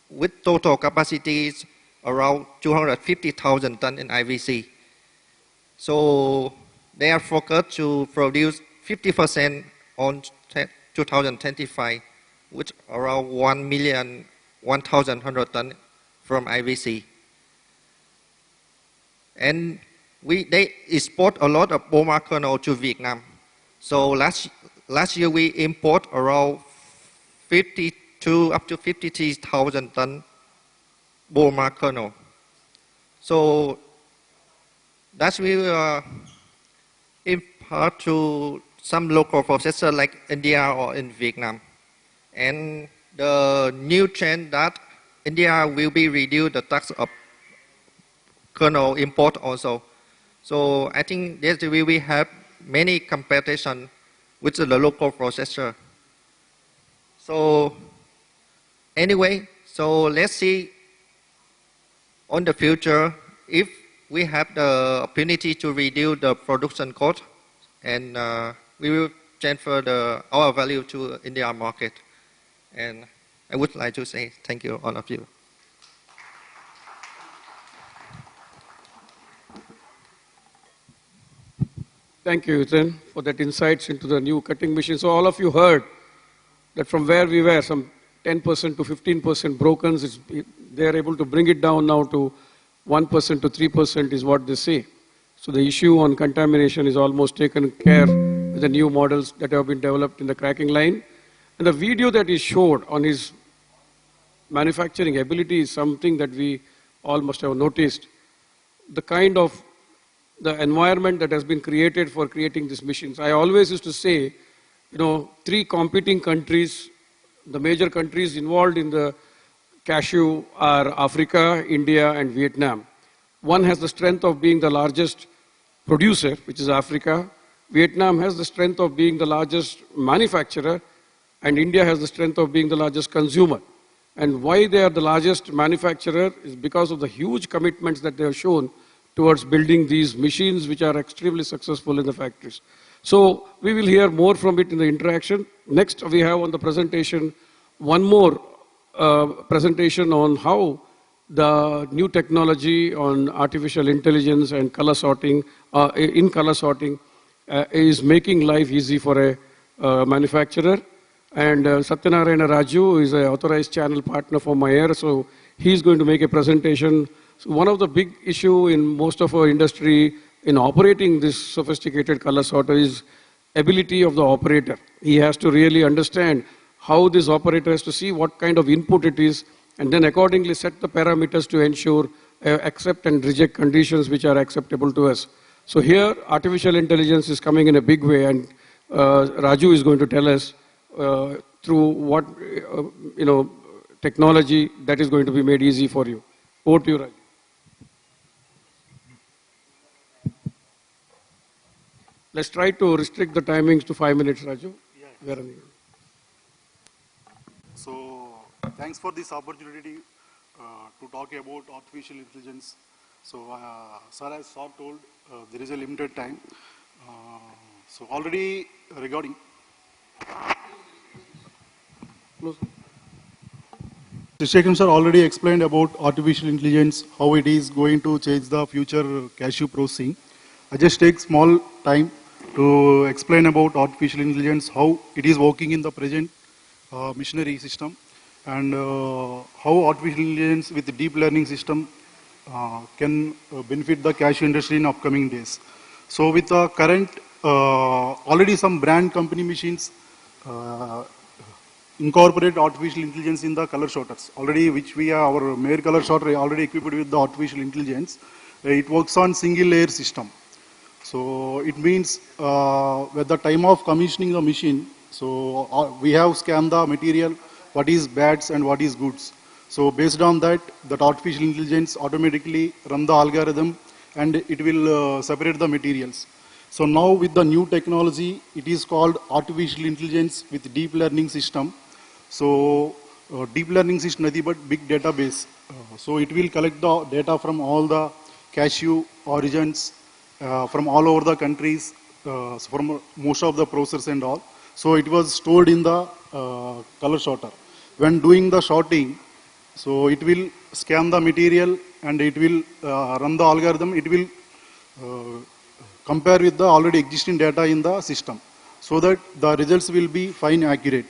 with total capacities around 250,000 tons in IVC. So they are focused to produce 50% on 2025, with around 1,100,000 tons from IVC. And they export a lot of Boma kernel to Vietnam. So last year we import around 52 up to 53,000 tons Boma kernel. So that will import to some local processor like India or in Vietnam. And the new trend that India will be reduce the tax of kernel import also. So I think this will we have many competition with the local processor. So anyway, so let's see on the future if we have the opportunity to reduce the production cost, and we will transfer our value to India market. And I would like to say thank you, all of you. Thank you, Ethan, for that insights into the new cutting machine. So all of you heard that from where we were, some 10% to 15% broken, they are able to bring it down now to 1% to 3% is what they say. So the issue on contamination is almost taken care with the new models that have been developed in the cracking line. And the video that he showed on his manufacturing ability is something that we all must have noticed. The kind of the environment that has been created for creating these machines. I always used to say, three competing countries, the major countries involved in the cashew are Africa, India, and Vietnam. One has the strength of being the largest producer, which is Africa. Vietnam has the strength of being the largest manufacturer, and India has the strength of being the largest consumer. And why they are the largest manufacturer is because of the huge commitments that they have shown towards building these machines, which are extremely successful in the factories. So we will hear more from it in the interaction. Next, we have on the presentation one more presentation on how the new technology on artificial intelligence and color sorting, in color sorting, is making life easy for a manufacturer. And Satyanarayanan Raju is an authorized channel partner for Meyer, so he's going to make a presentation. So one of the big issue in most of our industry in operating this sophisticated color sorter is ability of the operator. He has to really understand how this operator has to see what kind of input it is, and then accordingly set the parameters to ensure accept and reject conditions which are acceptable to us. So here artificial intelligence is coming in a big way, and Raju is going to tell us through what technology that is going to be made easy for you. Over to you, Raju. Let's try to restrict the timings to 5 minutes, Raju. So, thanks for this opportunity to talk about artificial intelligence. So, sir, as sir told, there is a limited time. So, already regarding. Session sir already explained about artificial intelligence, how it is going to change the future cashew processing. I just take small time to explain about artificial intelligence, how it is working in the present machinery system, and how artificial intelligence with deep learning system can benefit the cashew industry in upcoming days. So with the current, already some brand company machines incorporate artificial intelligence in the color sorters. Already, which we are, our Meyer color sorter already equipped with the artificial intelligence. It works on single layer system. So it means at the time of commissioning the machine, so we have scanned the material, what is bads and what is goods. So based on that, that artificial intelligence automatically run the algorithm and it will separate the materials. So now with the new technology, it is called artificial intelligence with deep learning system. So deep learning system nothing but big database. So it will collect the data from all the cashew origins from all over the countries, from most of the processors and all. So it was stored in the color sorter. When doing the sorting, so it will scan the material and it will run the algorithm. It will compare with the already existing data in the system, so that the results will be fine accurate.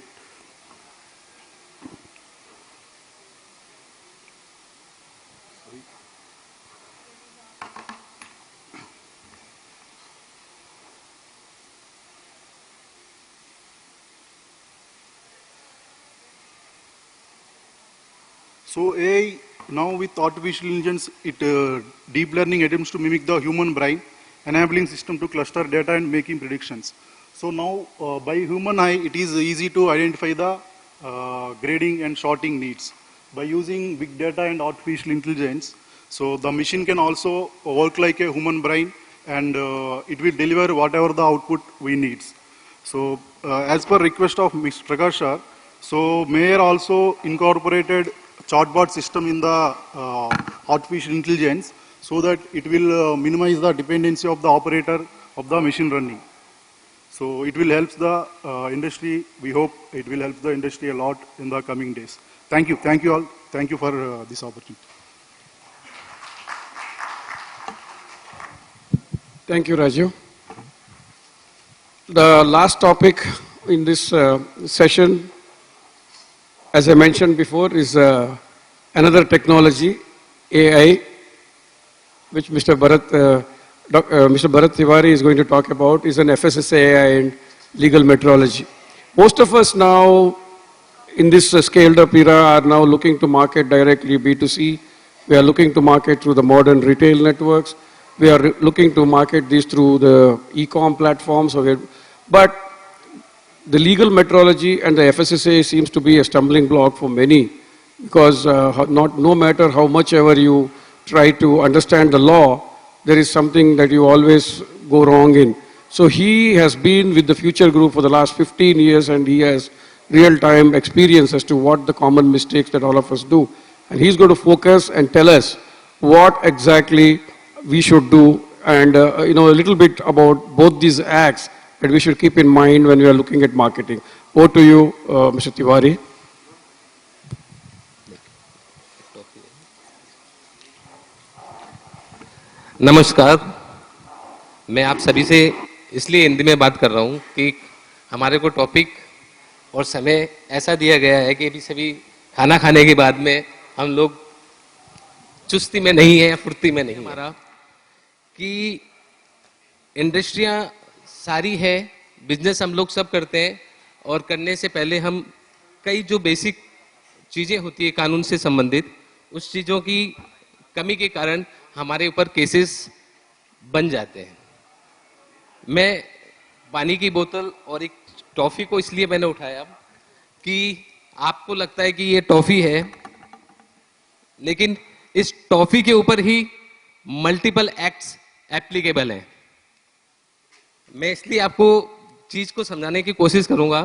So AI, now with artificial intelligence, deep learning attempts to mimic the human brain, enabling system to cluster data and making predictions. So now by human eye, it is easy to identify the grading and sorting needs. By using big data and artificial intelligence, so the machine can also work like a human brain and it will deliver whatever the output we need. So as per request of Mr. Prakash sir, so Meyer also incorporated chatbot system in the artificial intelligence, so that it will minimize the dependency of the operator of the machine running. So it will help the industry. We hope it will help the industry a lot in the coming days. Thank you all. Thank you for this opportunity. Thank you, Raju. The last topic in this session, as I mentioned before, is another technology, AI, which Mr. Bharat Tiwari is going to talk about, is an FSSA AI and legal metrology. Most of us now, in this scaled up era, are now looking to market directly B2C. We are looking to market through the modern retail networks. We are looking to market these through the e-com platforms. But the legal metrology and the FSSA seems to be a stumbling block for many, because no matter how much ever you try to understand the law, there is something that you always go wrong in. So he has been with the Future Group for the last 15 years and he has real-time experience as to what the common mistakes that all of us do. And he's going to focus and tell us what exactly we should do and a little bit about both these acts that we should keep in mind when we are looking at marketing. Over to you, Mr. Tiwari. नमस्कार, मैं आप सभी से इसलिए हिंदी में बात कर रहा हूँ कि हमारे को टॉपिक और समय ऐसा दिया गया है कि अभी सभी खाना खाने के बाद में हम लोग चुस्ती में नहीं है, फुर्ती में नहीं है। हमारा कि इंडस्ट्रियाँ सारी है, बिजनेस हम लोग सब करते हैं और करने से पहले हम कई जो बेसिक चीज़ें होती है कानून से संबंधित, उस चीज़ों की कमी के कारण हमारे ऊपर केसेस बन जाते हैं। मैं पानी की बोतल और एक टॉफ़ी को इसलिए मैंने उठाया कि आपको लगता है कि ये टॉफ़ी है, लेकिन इस टॉफ़ी के ऊपर ही मल्टीपल एक्ट्स एप्लीकेबल हैं। मैं इसलिए आपको चीज़ को समझाने की कोशिश करूंगा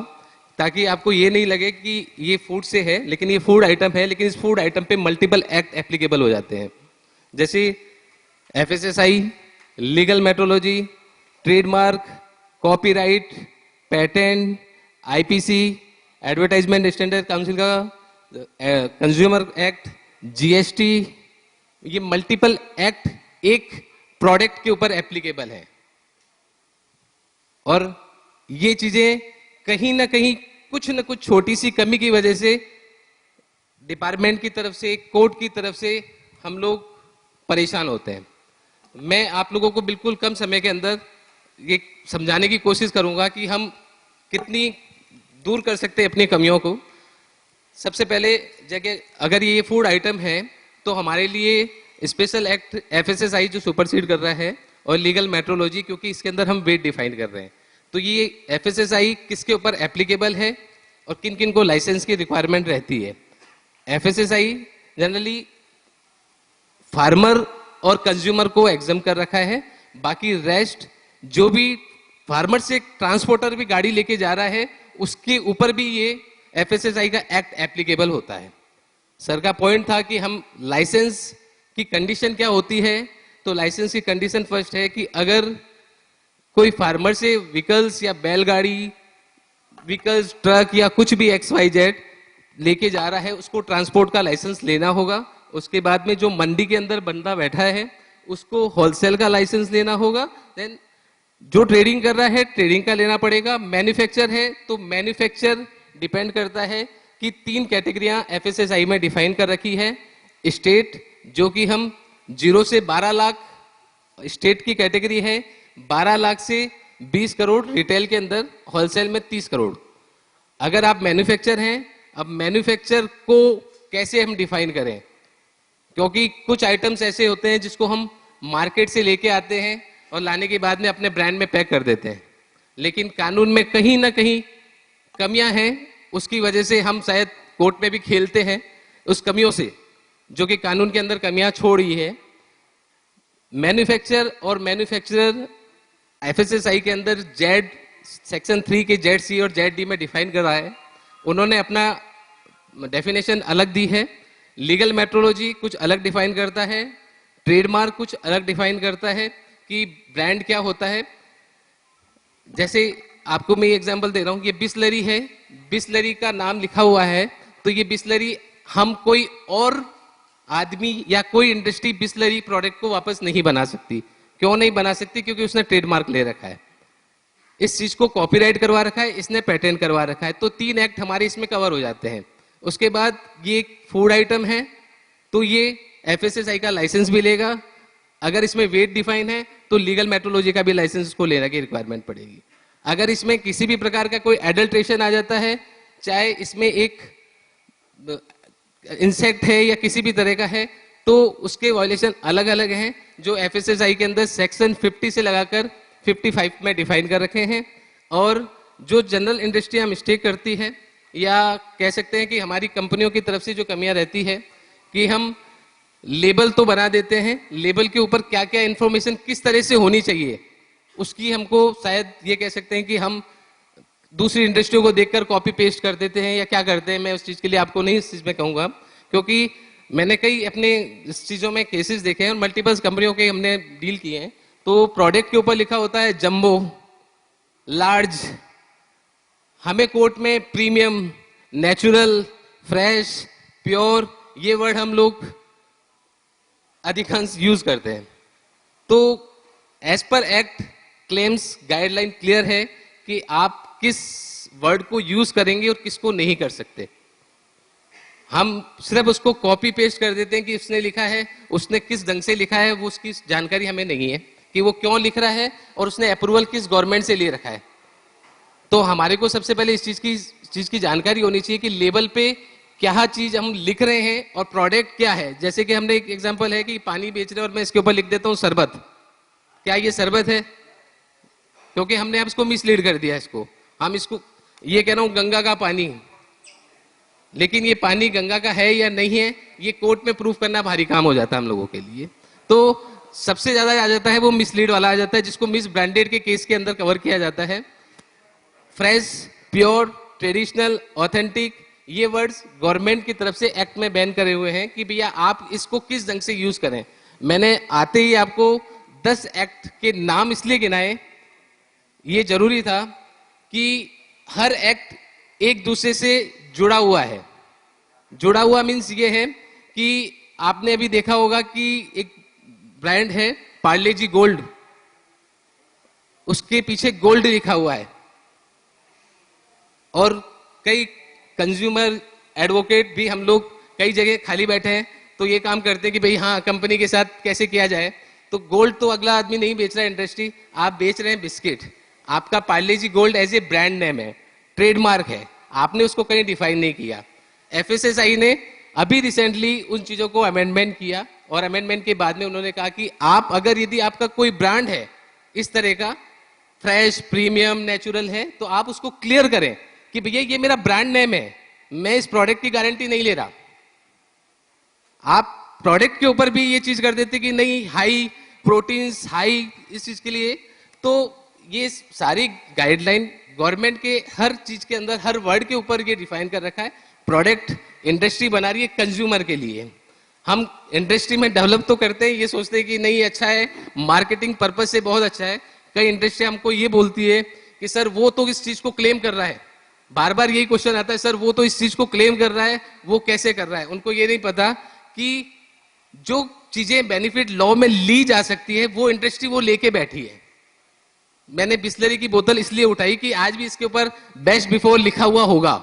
ताकि आपको ये नहीं लगे कि ये फूड से है, लेकिन ये फूड आइटम है, लेकिन इस फूड आइटम पे मल्टीपल एक्ट एप्लीकेबल हो जाते हैं, जैसे FSSI, legal metrology, trademark, copyright, patent, IPC, advertisement standard council का कंज्यूमर एक्ट, जीएसटी, ये मल्टीपल एक्ट एक प्रोडक्ट के ऊपर एप्लीकेबल है। और ये चीजें कहीं ना कहीं कुछ न कुछ छोटी सी कमी की वजह से डिपार्टमेंट की तरफ से, कोर्ट की तरफ से हम लोग परेशान होते हैं। मैं आप लोगों को बिल्कुल कम समय के अंदर ये समझाने की कोशिश करूंगा कि हम कितनी दूर कर सकते हैं अपनी कमियों को। सबसे पहले जगह, अगर ये फूड आइटम है तो हमारे लिए स्पेशल एक्ट एफएसएसआई जो सुपरसीड कर रहा है, और लीगल मेट्रोलॉजी, क्योंकि इसके अंदर हम वेट डिफाइन कर रहे हैं। तो ये एफएसएसआई किसके ऊपर एप्लीकेबल है और किन किन को लाइसेंस की रिक्वायरमेंट रहती है। एफएसएसआई जनरली फार्मर और कंज्यूमर को एग्जाम कर रखा है, बाकी रेस्ट जो भी फार्मर से ट्रांसपोर्टर भी गाड़ी लेके जा रहा है उसके ऊपर भी ये एफएसएसआई का एक्ट एप्लीकेबल होता है। सर का पॉइंट था कि हम लाइसेंस की कंडीशन क्या होती है, तो लाइसेंस की कंडीशन फर्स्ट है कि अगर कोई फार्मर से व्हीकल्स या बैलगाड़ी, व्हीकल्स, ट्रक या कुछ भी XYZ लेके जा रहा है, उसको ट्रांसपोर्ट का लाइसेंस लेना होगा। उसके बाद में जो मंडी के अंदर बंदा बैठा है उसको होलसेल का लाइसेंस लेना होगा। देन जो ट्रेडिंग कर रहा है ट्रेडिंग का लेना पड़ेगा। मैन्युफैक्चर है तो मैन्युफैक्चर डिपेंड करता है कि 3 कैटेगरियां एफएसएसआई में डिफाइन कर रखी है। स्टेट, जो कि हम 0 से 12 लाख स्टेट की कैटेगरी है, 12 लाख से 20 करोड़ रिटेल के अंदर, होलसेल में 30 करोड़। अगर आप मैन्युफैक्चर हैं, अब मैन्युफैक्चर को कैसे हम डिफाइन करें, क्योंकि कुछ आइटम्स ऐसे होते हैं जिसको हम मार्केट से लेके आते हैं और लाने के बाद में अपने ब्रांड में पैक कर देते हैं, लेकिन कानून में कहीं ना कहीं कमियां हैं। उसकी वजह से हम शायद कोर्ट में भी खेलते हैं उस कमियों से, जो कि कानून के अंदर कमियां छोड़ी है। मैन्युफैक्चर और मैन्युफैक्चरर एफएसएसआई के अंदर जेड सेक्शन 3 के ZC और ZD में डिफाइन करा है। उन्होंने अपना डेफिनेशन अलग दी है। लीगल मेट्रोलॉजी कुछ अलग डिफाइन करता है, ट्रेडमार्क कुछ अलग डिफाइन करता है कि ब्रांड क्या होता है। जैसे आपको मैं एग्जांपल दे रहा हूँ, ये बिस्लरी है, बिस्लरी का नाम लिखा हुआ है, तो ये बिस्लरी हम कोई और आदमी या कोई इंडस्ट्री बिस्लरी प्रोडक्ट को वापस नहीं बना सकती। क्यों नहीं बना सकती? क्योंकि उसने ट्रेडमार्क ले रखा है, इस चीज को कॉपीराइट करवा रखा है, इसने पेटेंट करवा रखा है। तो 3 एक्ट हमारे इसमें कवर हो जाते हैं। उसके बाद ये एक फूड आइटम है तो ये एफएसएसआई का लाइसेंस भी लेगा। अगर इसमें वेट डिफाइन है तो लीगल मेट्रोलॉजी का भी लाइसेंस को लेने की रिक्वायरमेंट पड़ेगी। अगर इसमें किसी भी प्रकार का कोई एडल्ट्रेशन आ जाता है, चाहे इसमें एक इंसेक्ट है या किसी भी तरह का है, तो उसके वायलेशन अलग अलग हैं, जो एफएसएसआई के अंदर सेक्शन 50 से लगाकर 55 में डिफाइन कर रखे हैं। और जो जनरल इंडस्ट्री हम स्टे करती है, या कह सकते हैं कि हमारी कंपनियों की तरफ से जो कमियां रहती है कि हम लेबल तो बना देते हैं, लेबल के ऊपर क्या क्या इंफॉर्मेशन किस तरह से होनी चाहिए उसकी हमको शायद ये कह सकते हैं कि हम दूसरी इंडस्ट्रियों को देखकर कॉपी पेस्ट कर देते हैं या क्या करते हैं। मैं उस चीज़ के लिए आपको नहीं इस चीज़ में कहूँगा, क्योंकि मैंने कई अपने इस चीज़ों में केसेस देखे हैं और मल्टीपल कंपनियों के हमने डील किए हैं। तो प्रोडक्ट के ऊपर लिखा होता है जंबो, लार्ज, हमें कोर्ट में प्रीमियम, नेचुरल, फ्रेश, प्योर, ये वर्ड हम लोग अधिकांश यूज करते हैं। तो as per act claims guideline clear है कि आप किस वर्ड को यूज करेंगे और किसको नहीं कर सकते। हम सिर्फ उसको कॉपी पेस्ट कर देते हैं कि उसने लिखा है, उसने किस ढंग से लिखा है वो उसकी जानकारी हमें नहीं है कि वो क्यों लिख रहा है और उसने अप्रूवल किस गवर्नमेंट से ले रखा है। तो हमारे को सबसे पहले इस चीज की जानकारी होनी चाहिए कि लेबल पे क्या चीज हम लिख रहे हैं और प्रोडक्ट क्या है। जैसे कि हमने एक एग्जांपल है कि पानी बेच रहे हैं और मैं इसके ऊपर लिख देता हूँ शरबत, क्या ये शरबत है? क्योंकि हमने अब इसको मिसलीड कर दिया। इसको हम इसको ये कह रहा हूँ गंगा का पानी, लेकिन ये पानी गंगा का है या नहीं है ये कोर्ट में प्रूफ करना भारी काम हो जाता है हम लोगों के लिए। तो सबसे ज्यादा आ जाता है वो मिसलीड वाला आ जाता है, जिसको मिस ब्रांडेड के केस के अंदर कवर किया जाता है। फ्रेश, प्योर, ट्रेडिशनल, ऑथेंटिक, ये वर्ड्स गवर्नमेंट की तरफ से एक्ट में बैन करे हुए हैं कि भैया आप इसको किस ढंग से यूज करें। मैंने आते ही आपको 10 एक्ट के नाम इसलिए गिनाए, ये जरूरी था कि हर एक्ट एक दूसरे से जुड़ा हुआ है। जुड़ा हुआ मीन्स ये है कि आपने अभी देखा होगा कि एक ब्रांड है पार्ले जी गोल्ड, उसके पीछे गोल्ड लिखा हुआ है, और कई कंज्यूमर एडवोकेट भी हम लोग कई जगह खाली बैठे हैं तो ये काम करते हैं कि भाई हाँ कंपनी के साथ कैसे किया जाए। तो गोल्ड तो अगला आदमी नहीं बेच रहा है, इंडस्ट्री, आप बेच रहे हैं बिस्किट। आपका Parle G gold as a brand name है, ट्रेडमार्क है, आपने उसको कहीं डिफाइन नहीं किया। एफएसएसआई ने अभी रिसेंटली उन चीजों को अमेंडमेंट किया, और अमेंडमेंट के बाद में उन्होंने कहा कि आप अगर यदि आपका कोई ब्रांड है इस तरह का फ्रेश, प्रीमियम, नेचुरल है, तो आप उसको क्लियर करें कि भैया ये मेरा ब्रांड नेम है, मैं इस प्रोडक्ट की गारंटी नहीं ले रहा। आप प्रोडक्ट के ऊपर भी ये चीज कर देते कि नहीं हाई प्रोटीन्स, हाई इस चीज के लिए। तो ये सारी गाइडलाइन गवर्नमेंट के हर चीज के अंदर, हर वर्ड के ऊपर ये डिफाइन कर रखा है। प्रोडक्ट इंडस्ट्री बना रही है कंज्यूमर के लिए। हम इंडस्ट्री में डेवलप तो करते हैं, ये सोचते हैं कि नहीं अच्छा है, मार्केटिंग पर्पज से बहुत अच्छा है। कई इंडस्ट्री हमको ये बोलती है कि सर वो तो इस चीज को क्लेम कर रहा है, बार बार यही क्वेश्चन आता है, सर वो तो इस चीज को क्लेम कर रहा है, वो कैसे कर रहा है। उनको ये नहीं पता कि जो चीजें बेनिफिट लॉ में ली जा सकती है वो इंडस्ट्री वो लेके बैठी है। मैंने बिस्लरी की बोतल इसलिए उठाई कि आज भी इसके ऊपर बेस्ट बिफोर लिखा हुआ होगा।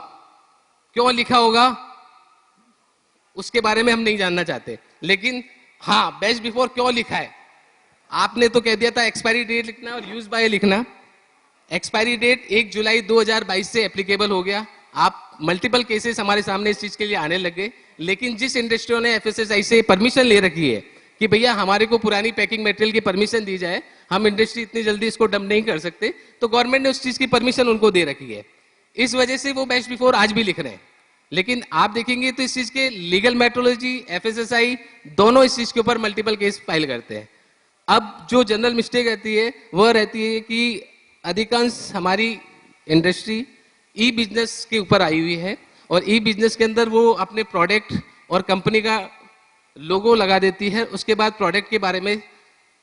क्यों लिखा होगा उसके बारे में हम नहीं जानना चाहते, लेकिन हाँ बेस्ट बिफोर क्यों लिखा है। आपने तो कह दिया था एक्सपायरी डेट लिखना और यूज बाय लिखना। एक्सपायरी डेट 1 जुलाई 2022 से एप्लीकेबल हो गया। आप मल्टीपल केसेस हमारे सामने इस चीज के लिए आने लगे, लेकिन जिस इंडस्ट्रियों ने एफएसएसआई से परमिशन ले रखी है कि भैया हमारे को पुरानी पैकिंग मटेरियल की परमिशन दी जाए, हम इंडस्ट्री इतनी जल्दी इसको डंप नहीं कर सकते, तो गवर्नमेंट ने उस चीज की परमिशन उनको दे रखी है। इस वजह से वो बेस्ट बिफोर आज भी लिख रहे हैं। लेकिन आप देखेंगे तो इस चीज के लीगल मेट्रोलॉजी, एफएसएसआई दोनों इस चीज के ऊपर मल्टीपल केस फाइल करते हैं। अब जो जनरल मिस्टेक रहती है वह रहती है कि अधिकांश हमारी इंडस्ट्री ई बिजनेस के ऊपर आई हुई है, और ई बिजनेस के अंदर वो अपने प्रोडक्ट और कंपनी का लोगो लगा देती है, उसके बाद प्रोडक्ट के बारे में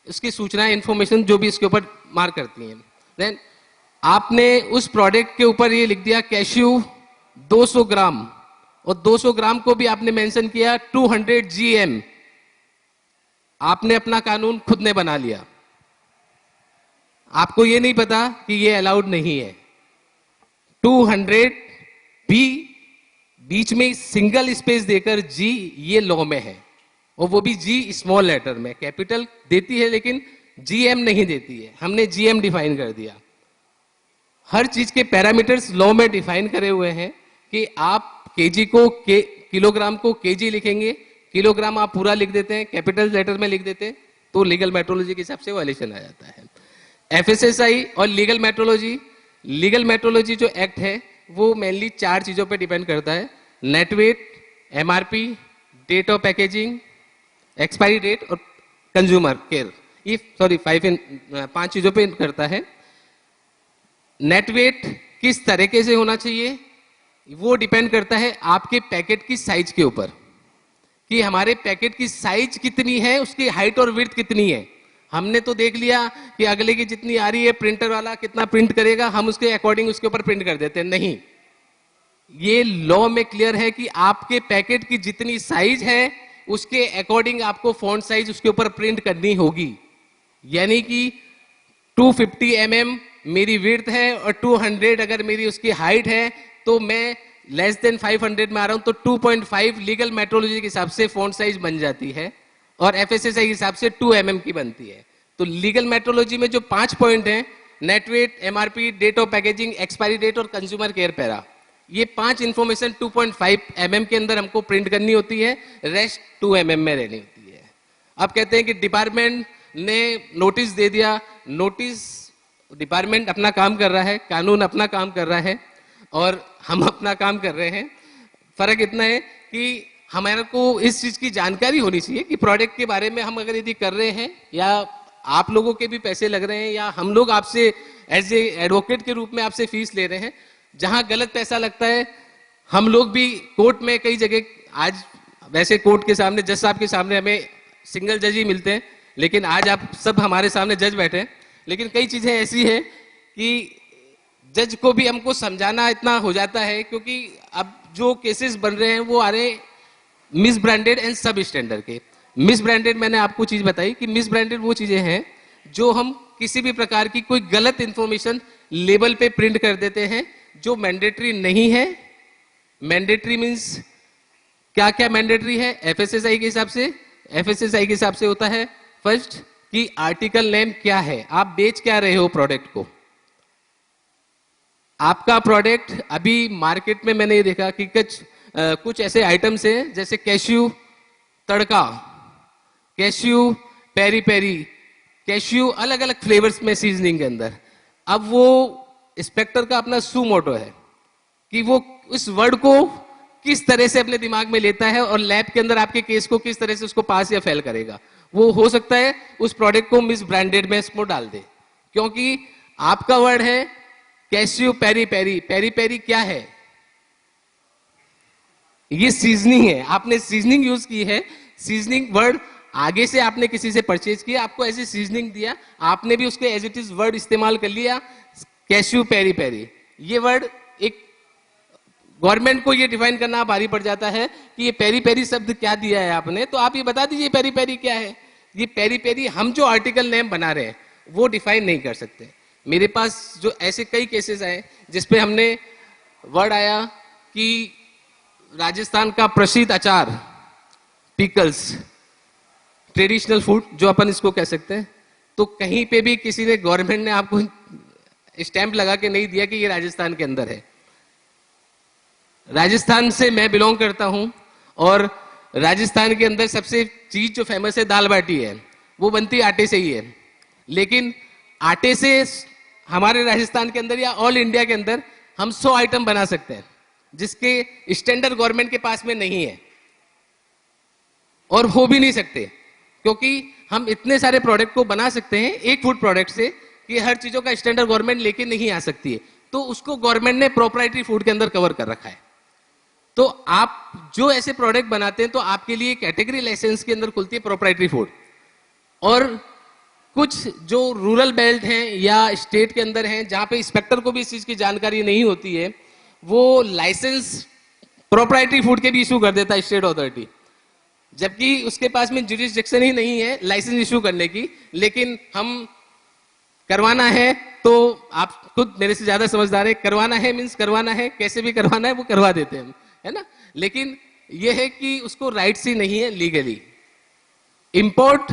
उसकी सूचनाएं, इंफॉर्मेशन जो भी इसके ऊपर मार्क करती हैं। देन आपने उस प्रोडक्ट के ऊपर ये लिख दिया कैश्यू 200 ग्राम, और 200 ग्राम को भी आपने मेंशन किया 200 GM। आपने अपना कानून खुद ने बना लिया। आपको ये नहीं पता कि ये अलाउड नहीं है। 200 भी बीच में सिंगल स्पेस देकर G ये लॉ में है, और वो भी G स्मॉल लेटर में, कैपिटल देती है लेकिन GM नहीं देती है। हमने GM डिफाइन कर दिया। हर चीज के पैरामीटर्स लॉ में डिफाइन करे हुए हैं कि आप केजी को किलोग्राम को केजी लिखेंगे, किलोग्राम आप पूरा लिख देते हैं, कैपिटल लेटर में लिख देते हैं, तो लीगल मेट्रोलॉजी के हिसाब से वायलेशन आ जाता है। एफएसएसआई और लीगल मेट्रोलॉजी जो एक्ट है वो मेनली 4 चीजों पे डिपेंड करता है: net weight, MRP, date of packaging, expiry date और कंज्यूमर केयर। ये 5 चीजों पे करता है। नेट वेट किस तरीके से होना चाहिए वो डिपेंड करता है आपके पैकेट की साइज के ऊपर, कि हमारे पैकेट की साइज कितनी है, उसकी हाइट और विड्थ कितनी है। हमने तो देख लिया कि अगले की जितनी आ रही है, प्रिंटर वाला कितना प्रिंट करेगा, हम उसके अकॉर्डिंग उसके ऊपर प्रिंट कर देते हैं। नहीं, ये लॉ में क्लियर है कि आपके पैकेट की जितनी साइज है उसके अकॉर्डिंग आपको फॉन्ट साइज उसके ऊपर प्रिंट करनी होगी। यानी कि 250 mm मेरी विड्थ है और 200 अगर मेरी उसकी हाइट है, तो मैं लेस देन 500 में आ रहा हूं तो 2.5 लीगल मेट्रोलॉजी के हिसाब से फॉन्ट साइज बन जाती है, और एफएसएसआई के हिसाब से 2 mm की बनती है। तो लीगल मेट्रोलॉजी में जो 5 पॉइंट हैं, net weight, MRP, date of packaging, expiry date और कंज्यूमर केयर पैरा, ये 5 इंफॉर्मेशन 2.5 mm के अंदर हमको प्रिंट करनी होती है, रेस्ट 2 mm में रहनी होती है। अब कहते हैं कि डिपार्टमेंट ने नोटिस दे दिया। नोटिस, डिपार्टमेंट अपना काम कर रहा है, कानून अपना काम कर रहा है और हम अपना काम कर रहे हैं। फर्क इतना है कि हमारे को इस चीज की जानकारी होनी चाहिए कि प्रोडक्ट के बारे में हम अगर यदि कर रहे हैं, या आप लोगों के भी पैसे लग रहे हैं, या हम लोग आपसे एज ए एडवोकेट के रूप में आपसे फीस ले रहे हैं, जहां गलत पैसा लगता है, हम लोग भी कोर्ट में कई जगह, आज वैसे कोर्ट के सामने जज साहब के सामने हमें सिंगल जज ही मिलते हैं, लेकिन आज आप सब हमारे सामने जज बैठे हैं, लेकिन कई चीजें ऐसी है कि जज को भी हमको समझाना इतना हो जाता है, क्योंकि अब जो केसेस बन रहे हैं वो आ रहे मिस ब्रांडेड एंड सब स्टैंडर्ड के। मिस ब्रांडेड, मैंने आपको चीज बताई कि मिस ब्रांडेड वो चीजें हैं जो हम किसी भी प्रकार की कोई गलत इंफॉर्मेशन लेबल पे प्रिंट कर देते हैं जो मैंडेटरी नहीं है। मैंडेटरी मींस क्या क्या मैंडेटरी है एफएसएसआई के हिसाब से? एफएसएसआई के हिसाब से होता है फर्स्ट कि आर्टिकल नेम क्या है, आप बेच क्या रहे हो प्रोडक्ट को। आपका प्रोडक्ट अभी मार्केट में मैंने ये देखा कि कुछ ऐसे आइटम्स हैं जैसे कैश्यू तड़का, कैश्यू पेरी पेरी, कैश्यू अलग अलग फ्लेवर्स में सीजनिंग के अंदर। अब वो इंस्पेक्टर का अपना सू मोटो है कि वो इस वर्ड को किस तरह से अपने दिमाग में लेता है और लैब के अंदर आपके केस को किस तरह से उसको पास या फेल करेगा। वो हो सकता है उस प्रोडक्ट को मिस ब्रांडेड में इसको डाल दे, क्योंकि आपका वर्ड है cashew peri peri. Peri peri क्या है? ये सीजनिंग है, आपने सीजनिंग यूज की है। सीजनिंग वर्ड आगे से आपने किसी से परचेज किया, आपको ऐसी सीजनिंग दिया, आपने भी उसके एज इट इज वर्ड इस्तेमाल कर लिया कैश्यू पेरी पेरी। ये वर्ड एक गवर्नमेंट को ये डिफाइन करना भारी पड़ जाता है कि ये पेरी पेरी शब्द क्या दिया है आपने, तो आप ये बता दीजिए पेरी पेरी क्या है। ये पेरी पेरी हम जो आर्टिकल नेम बना रहे हैं वो डिफाइन नहीं कर सकते। मेरे पास जो ऐसे कई केसेस आए जिसपे हमने वर्ड आया कि राजस्थान का प्रसिद्ध अचार पिकल्स, ट्रेडिशनल फूड जो अपन इसको कह सकते हैं, तो कहीं पे भी किसी ने गवर्नमेंट ने आपको स्टैंप लगा के नहीं दिया कि ये राजस्थान के अंदर है। राजस्थान से मैं बिलोंग करता हूं और राजस्थान के अंदर सबसे चीज जो फेमस है दाल बाटी है, वो बनती आटे से ही है। लेकिन आटे से हमारे राजस्थान के अंदर या ऑल इंडिया के अंदर हम 100 आइटम बना सकते हैं जिसके स्टैंडर्ड गवर्नमेंट के पास में नहीं है और हो भी नहीं सकते, क्योंकि हम इतने सारे प्रोडक्ट को बना सकते हैं एक फूड प्रोडक्ट से कि हर चीजों का स्टैंडर्ड गवर्नमेंट लेके नहीं आ सकती है। तो उसको गवर्नमेंट ने प्रोप्राइटरी फूड के अंदर कवर कर रखा है। तो आप जो ऐसे प्रोडक्ट बनाते हैं तो आपके लिए कैटेगरी लाइसेंस के अंदर खुलती है प्रोप्राइटरी फूड। और कुछ जो रूरल बेल्ट हैं या स्टेट के अंदर हैं जहां पे इंस्पेक्टर को भी इस चीज की जानकारी नहीं होती है, वो लाइसेंस प्रोप्राइटरी फूड के भी इशू कर देता है स्टेट अथॉरिटी, जबकि उसके पास में जुरिस्डिक्शन ही नहीं है लाइसेंस इशू करने की। लेकिन हम करवाना है तो आप खुद मेरे से ज्यादा समझदार है, करवाना है मीन्स करवाना है, कैसे भी करवाना है वो करवा देते हैं, है ना। लेकिन ये है कि उसको राइट्स ही नहीं है लीगली। इंपोर्ट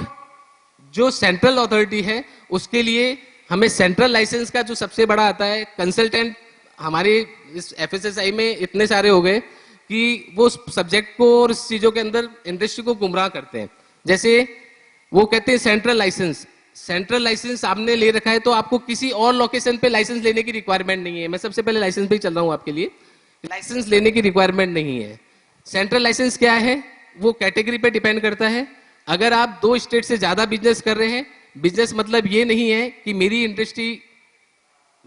जो सेंट्रल अथॉरिटी है उसके लिए हमें सेंट्रल लाइसेंस का जो सबसे बड़ा आता है, कंसल्टेंट हमारे इस एफएसएसआई में इतने सारे हो गए कि वो सब्जेक्ट को और इस चीजों के अंदर इंडस्ट्री को गुमराह करते हैं। जैसे वो कहते हैं सेंट्रल लाइसेंस, सेंट्रल लाइसेंस आपने ले रखा है तो आपको किसी और लोकेशन पे लाइसेंस लेने की रिक्वायरमेंट नहीं है। मैं सबसे पहले लाइसेंस पे ही चल रहा हूं आपके लिए, लाइसेंस लेने की रिक्वायरमेंट नहीं है। सेंट्रल लाइसेंस क्या है? वो कैटेगरी पे डिपेंड करता है। अगर आप 2 स्टेट से ज्यादा बिजनेस कर रहे हैं, बिजनेस मतलब ये नहीं है कि मेरी इंडस्ट्री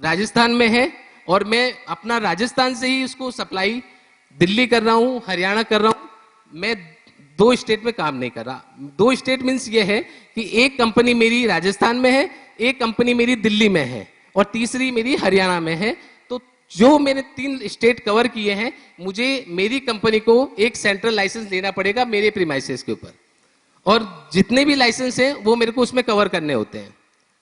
राजस्थान में है और मैं अपना राजस्थान से ही उसको सप्लाई दिल्ली कर रहा हूं, हरियाणा कर रहा हूं, मैं 2 स्टेट में काम नहीं कर रहा। 2 स्टेट मीन्स ये है कि एक कंपनी मेरी राजस्थान में है, एक कंपनी मेरी दिल्ली में है और तीसरी मेरी हरियाणा में है। तो जो मैंने 3 स्टेट कवर किए हैं, मुझे मेरी कंपनी को एक सेंट्रल लाइसेंस लेना पड़ेगा मेरे प्रीमाइसेस के ऊपर, और जितने भी लाइसेंस हैं वो मेरे को उसमें कवर करने होते हैं।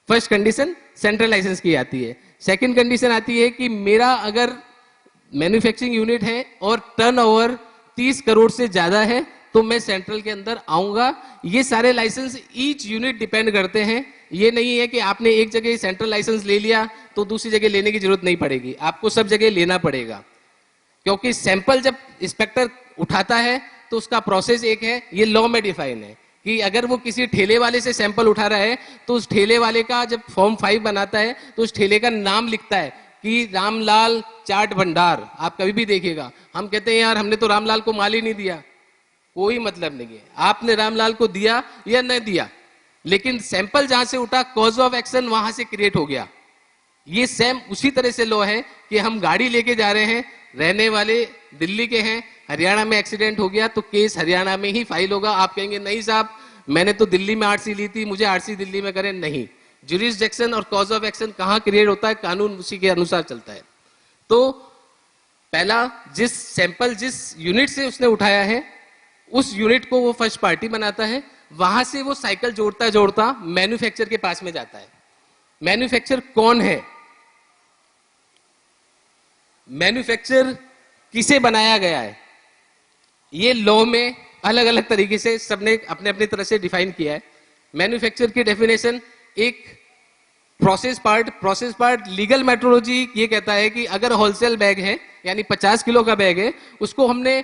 फर्स्ट कंडीशन सेंट्रल लाइसेंस की आती है। सेकंड कंडीशन आती है कि मेरा अगर मैन्युफैक्चरिंग यूनिट है और टर्नओवर 30 करोड़ से ज्यादा है तो मैं सेंट्रल के अंदर आऊंगा। ये सारे लाइसेंस ईच यूनिट डिपेंड करते हैं। ये नहीं है कि आपने एक जगह सेंट्रल लाइसेंस ले लिया तो दूसरी जगह लेने की जरूरत नहीं पड़ेगी, आपको सब जगह लेना पड़ेगा, क्योंकि सैंपल जब इंस्पेक्टर उठाता है तो उसका प्रोसेस एक है, ये लॉ में डिफाइन है कि अगर वो किसी ठेले वाले से सैंपल उठा रहा है तो उस ठेले वाले का जब फॉर्म 5 बनाता है तो उस ठेले का नाम लिखता है कि रामलाल चाट भंडार। आप कभी भी देखिएगा, हम कहते हैं यार हमने तो रामलाल को माल ही नहीं दिया, कोई मतलब नहीं है आपने रामलाल को दिया या नहीं दिया, लेकिन सैंपल जहां से उठा कॉज ऑफ एक्शन वहां से क्रिएट हो गया। ये सेम उसी तरह से लॉ है कि हम गाड़ी लेके जा रहे हैं, रहने वाले दिल्ली के हैं, हरियाणा में एक्सीडेंट हो गया तो केस हरियाणा में ही फाइल होगा। आप कहेंगे नहीं साहब मैंने तो दिल्ली में आरसी ली थी, मुझे आरसी दिल्ली में करें, नहीं। ज्यूरिसडिक्शन और कॉज ऑफ एक्शन कहां क्रिएट होता है, कानून उसी के अनुसार चलता है। तो पहला जिस सैंपल जिस यूनिट से उसने उठाया है उस यूनिट को वो फर्स्ट पार्टी बनाता है, वहां से वो साइकिल जोड़ता जोड़ता मैन्युफैक्चर के पास में जाता है। मैन्युफैक्चर कौन है, मैन्युफैक्चर किसे बनाया गया है, ये लॉ में अलग अलग तरीके से सबने अपने अपने तरह से डिफाइन किया है। मैन्युफैक्चर की डेफिनेशन एक प्रोसेस पार्ट लीगल मेट्रोलॉजी ये कहता है कि अगर होलसेल बैग है यानी 50 किलो का बैग है, उसको हमने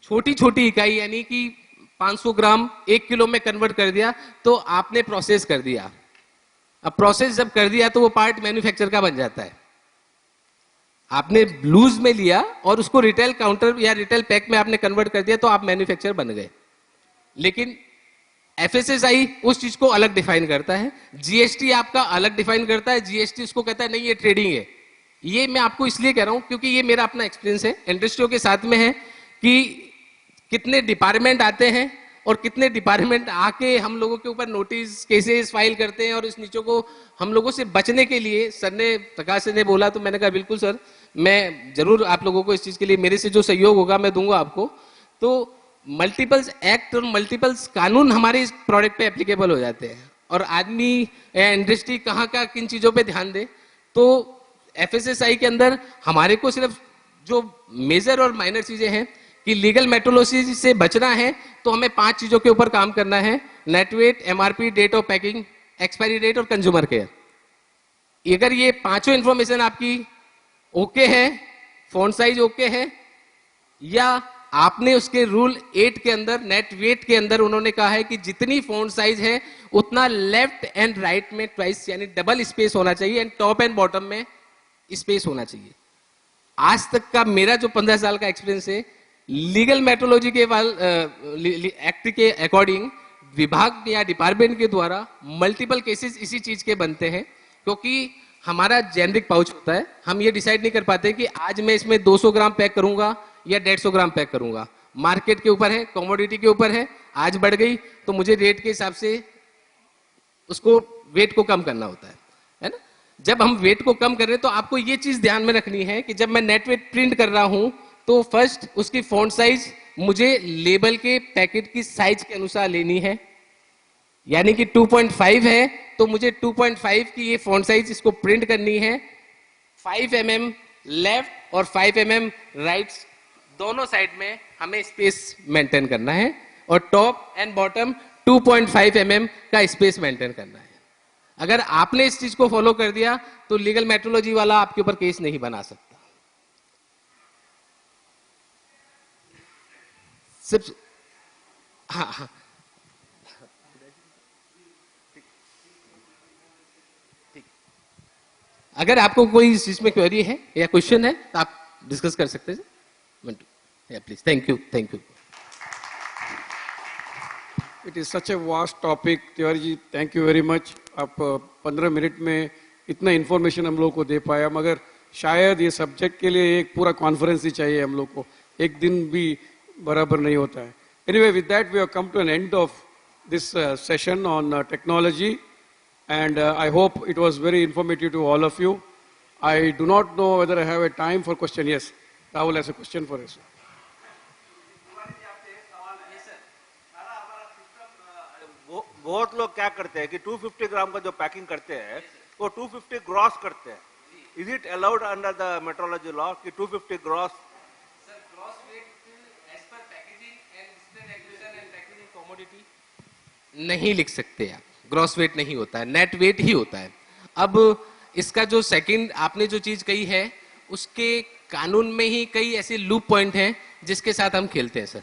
छोटी छोटी इकाई यानी कि 500 ग्राम 1 किलो में कन्वर्ट कर दिया तो आपने प्रोसेस कर दिया। अब प्रोसेस जब कर दिया तो वो पार्ट मैन्युफैक्चर का बन जाता है। आपने लूज में लिया और उसको रिटेल काउंटर या रिटेल पैक में आपने कन्वर्ट कर दिया तो आप मैन्युफैक्चर बन गए। लेकिन एफएसएसआई उस चीज को अलग डिफाइन करता है, जीएसटी आपका अलग डिफाइन करता है। जीएसटी उसको कहता है नहीं ये ट्रेडिंग है। ये मैं आपको इसलिए कह रहा हूं क्योंकि ये मेरा अपना एक्सपीरियंस है, इंडस्ट्रियों के साथ में है कि कितने डिपार्टमेंट आते हैं और कितने डिपार्टमेंट आके हम लोगों के ऊपर नोटिस केसेस फाइल करते हैं। और इस नीचों को हम लोगों से बचने के लिए सर ने, प्रकाश ने बोला तो मैंने कहा बिल्कुल सर, मैं जरूर आप लोगों को इस चीज के लिए मेरे से जो सहयोग होगा मैं दूंगा आपको। तो मल्टीपल्स एक्ट और मल्टीपल्स कानून हमारे इस प्रोडक्ट पे एप्लीकेबल हो जाते हैं और आदमी या इंडस्ट्री कहाँ का किन चीजों पे ध्यान दे। तो एफएसएसआई के अंदर हमारे को सिर्फ जो मेजर और माइनर चीजें हैं कि लीगल मेट्रोलॉजी से बचना है तो हमें 5 चीजों के ऊपर काम करना है, net weight, MRP, date of packing, expiry date और कंज्यूमर केयर। अगर ये 5 इंफॉर्मेशन आपकी ओके है, फॉन्ट साइज ओके है, या आपने उसके रूल 8 के अंदर नेट वेट के अंदर उन्होंने कहा है कि जितनी फॉन्ट साइज है उतना लेफ्ट एंड राइट में ट्वाइस यानी डबल स्पेस होना चाहिए एंड टॉप एंड बॉटम में स्पेस होना चाहिए। आज तक का मेरा जो 15 साल का एक्सपीरियंस है, लीगल मेट्रोलॉजी के एक्ट के अकॉर्डिंग विभाग या डिपार्टमेंट के द्वारा मल्टीपल केसेस इसी चीज के बनते हैं क्योंकि हमारा जेनरिक पाउच होता है। हम ये डिसाइड नहीं कर पाते कि आज मैं इसमें 200 ग्राम पैक करूंगा या 150 ग्राम पैक करूंगा। मार्केट के ऊपर है, कमोडिटी के ऊपर है, आज बढ़ गई तो मुझे रेट के हिसाब से उसको वेट को कम करना होता है ना। जब हम वेट को कम कर रहे हैं तो आपको ये चीज ध्यान में रखनी है कि जब मैं नेट वेट प्रिंट कर रहा हूं तो फर्स्ट उसकी फॉन्ट साइज मुझे लेबल के पैकेट की साइज के अनुसार लेनी है। यानी कि 2.5 है तो मुझे 2.5 की ये फॉन्ट साइज इसको प्रिंट करनी है। 5 mm लेफ्ट और 5 mm राइट दोनों साइड में हमें स्पेस मेंटेन करना है और टॉप एंड बॉटम 2.5 mm का स्पेस मेंटेन करना है। अगर आपने इस चीज को फॉलो कर दिया तो लीगल मेट्रोलॉजी वाला आपके ऊपर केस नहीं बना सकता। सिर्फ हाँ, अगर आपको कोई इस चीज में क्वेरी है या क्वेश्चन है तो आप डिस्कस कर सकते हैं please. Thank you. It is such a vast topic. Tiwari ji thank you very much. आप 15 मिनट में इतना इन्फॉर्मेशन हम लोग को दे पाया, मगर शायद ये सब्जेक्ट के लिए एक पूरा कॉन्फ्रेंस ही चाहिए हम लोग को, एक दिन भी बराबर नहीं होता है। Anyway, with that we have come to an end of this session on technology and I hope it was very informative to all of you. I do not know whether I have a time for question. Yes, Rahul has a question for us. बहुत लोग क्या करते हैं कि 250 ग्राम का जो packing करते हैं वो 250 ग्रॉस करते हैं। Is it allowed under the metrology law कि 250 ग्रॉस? Sir gross weight as per packaging and display regulation and packaging commodity नहीं लिख सकते आप। ग्रॉस वेट नहीं होता है, नेट वेट ही होता है। अब इसका जो सेकंड आपने जो चीज कही है उसके कानून में ही कई ऐसे लूप पॉइंट हैं जिसके साथ हम खेलते हैं सर।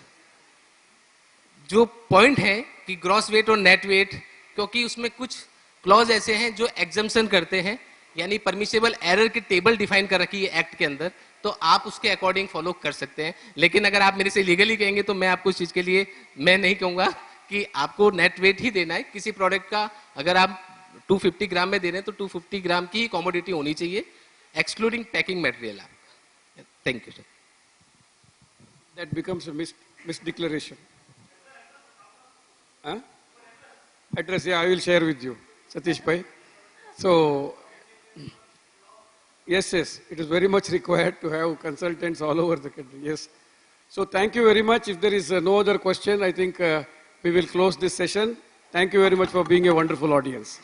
जो पॉइंट है कि ग्रॉस वेट और नेट वेट, क्योंकि उसमें कुछ क्लॉज ऐसे हैं जो एग्जम्पशन करते हैं, यानी परमिसेबल एरर की टेबल डिफाइन कर रखी है एक्ट के अंदर, तो आप उसके अकॉर्डिंग फॉलो कर सकते हैं। लेकिन अगर आप मेरे से लीगली कहेंगे तो मैं आपको इस चीज के लिए मैं नहीं कहूंगा कि आपको नेट वेट ही देना है किसी प्रोडक्ट का। अगर आप 250 ग्राम में दे रहे हैं तो 250 ग्राम की कमोडिटी होनी चाहिए, excluding packing material. Thank you sir. That becomes a misdeclaration. Huh? Address, yeah, I will share with you, Satish Bhai. So, yes, it is very much required to have consultants all over the country, yes. So, thank you very much. If there is no other question, I think we will close this session. Thank you very much for being a wonderful audience.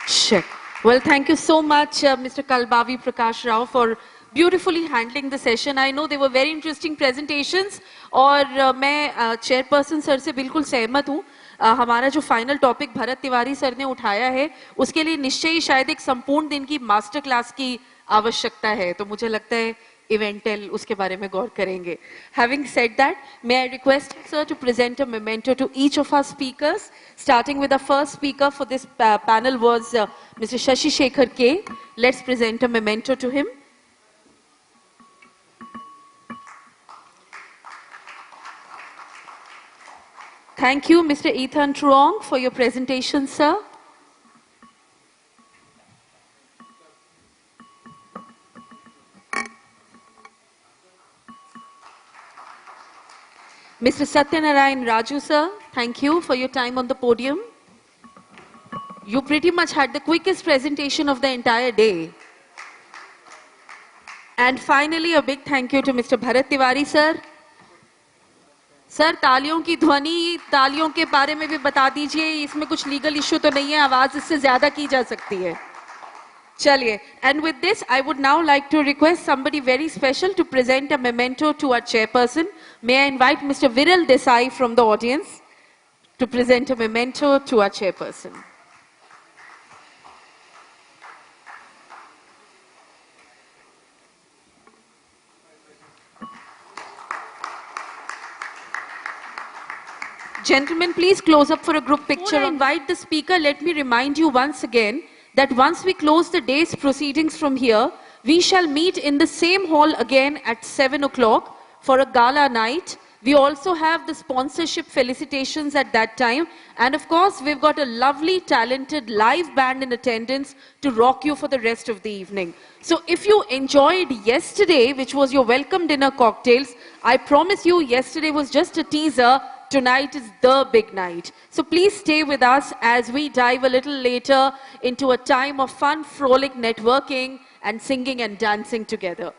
Sure. Well, thank you so much, Mr. Kalbavi, Prakash Rao, for beautifully handling the session. I know they were very interesting presentations और मैं chairperson sir से बिल्कुल सहमत हूँ। हमारा जो final topic Bharat Tiwari sir ने उठाया है उसके लिए निश्चय ही शायद एक संपूर्ण दिन की मास्टर क्लास की आवश्यकता है, तो मुझे लगता है इवेंटल उसके बारे में गौर करेंगे। Having said that, may I request sir to present a memento to each of our speakers, starting with the first speaker for this panel was Mr. Sasisekar K. Let's present a memento to him. Thank you, Mr. Ethan Truong, for your presentation, sir. Mr. Satyanarayanan Raju, sir, thank you for your time on the podium. You pretty much had the quickest presentation of the entire day. And finally, a big thank you to Mr. Bharat Tiwari, sir. Sir तालियों की ध्वनि तालियों के बारे में भी बता दीजिए, इसमें कुछ लीगल इश्यू तो नहीं है, आवाज इससे ज्यादा की जा सकती है। चलिए, and with this I would now like to request somebody very special to present a memento to our chairperson. May I invite Mr. Viral Desai from the audience to present a memento to our chairperson. Gentlemen, please close up for a group picture. Before I invite the speaker, let me remind you once again that once we close the day's proceedings from here, we shall meet in the same hall again at 7 o'clock for a gala night. We also have the sponsorship felicitations at that time. And of course, we've got a lovely, talented live band in attendance to rock you for the rest of the evening. So if you enjoyed yesterday, which was your welcome dinner cocktails, I promise you yesterday was just a teaser. Tonight is the big night. So please stay with us as we dive a little later into a time of fun, frolic networking and singing and dancing together.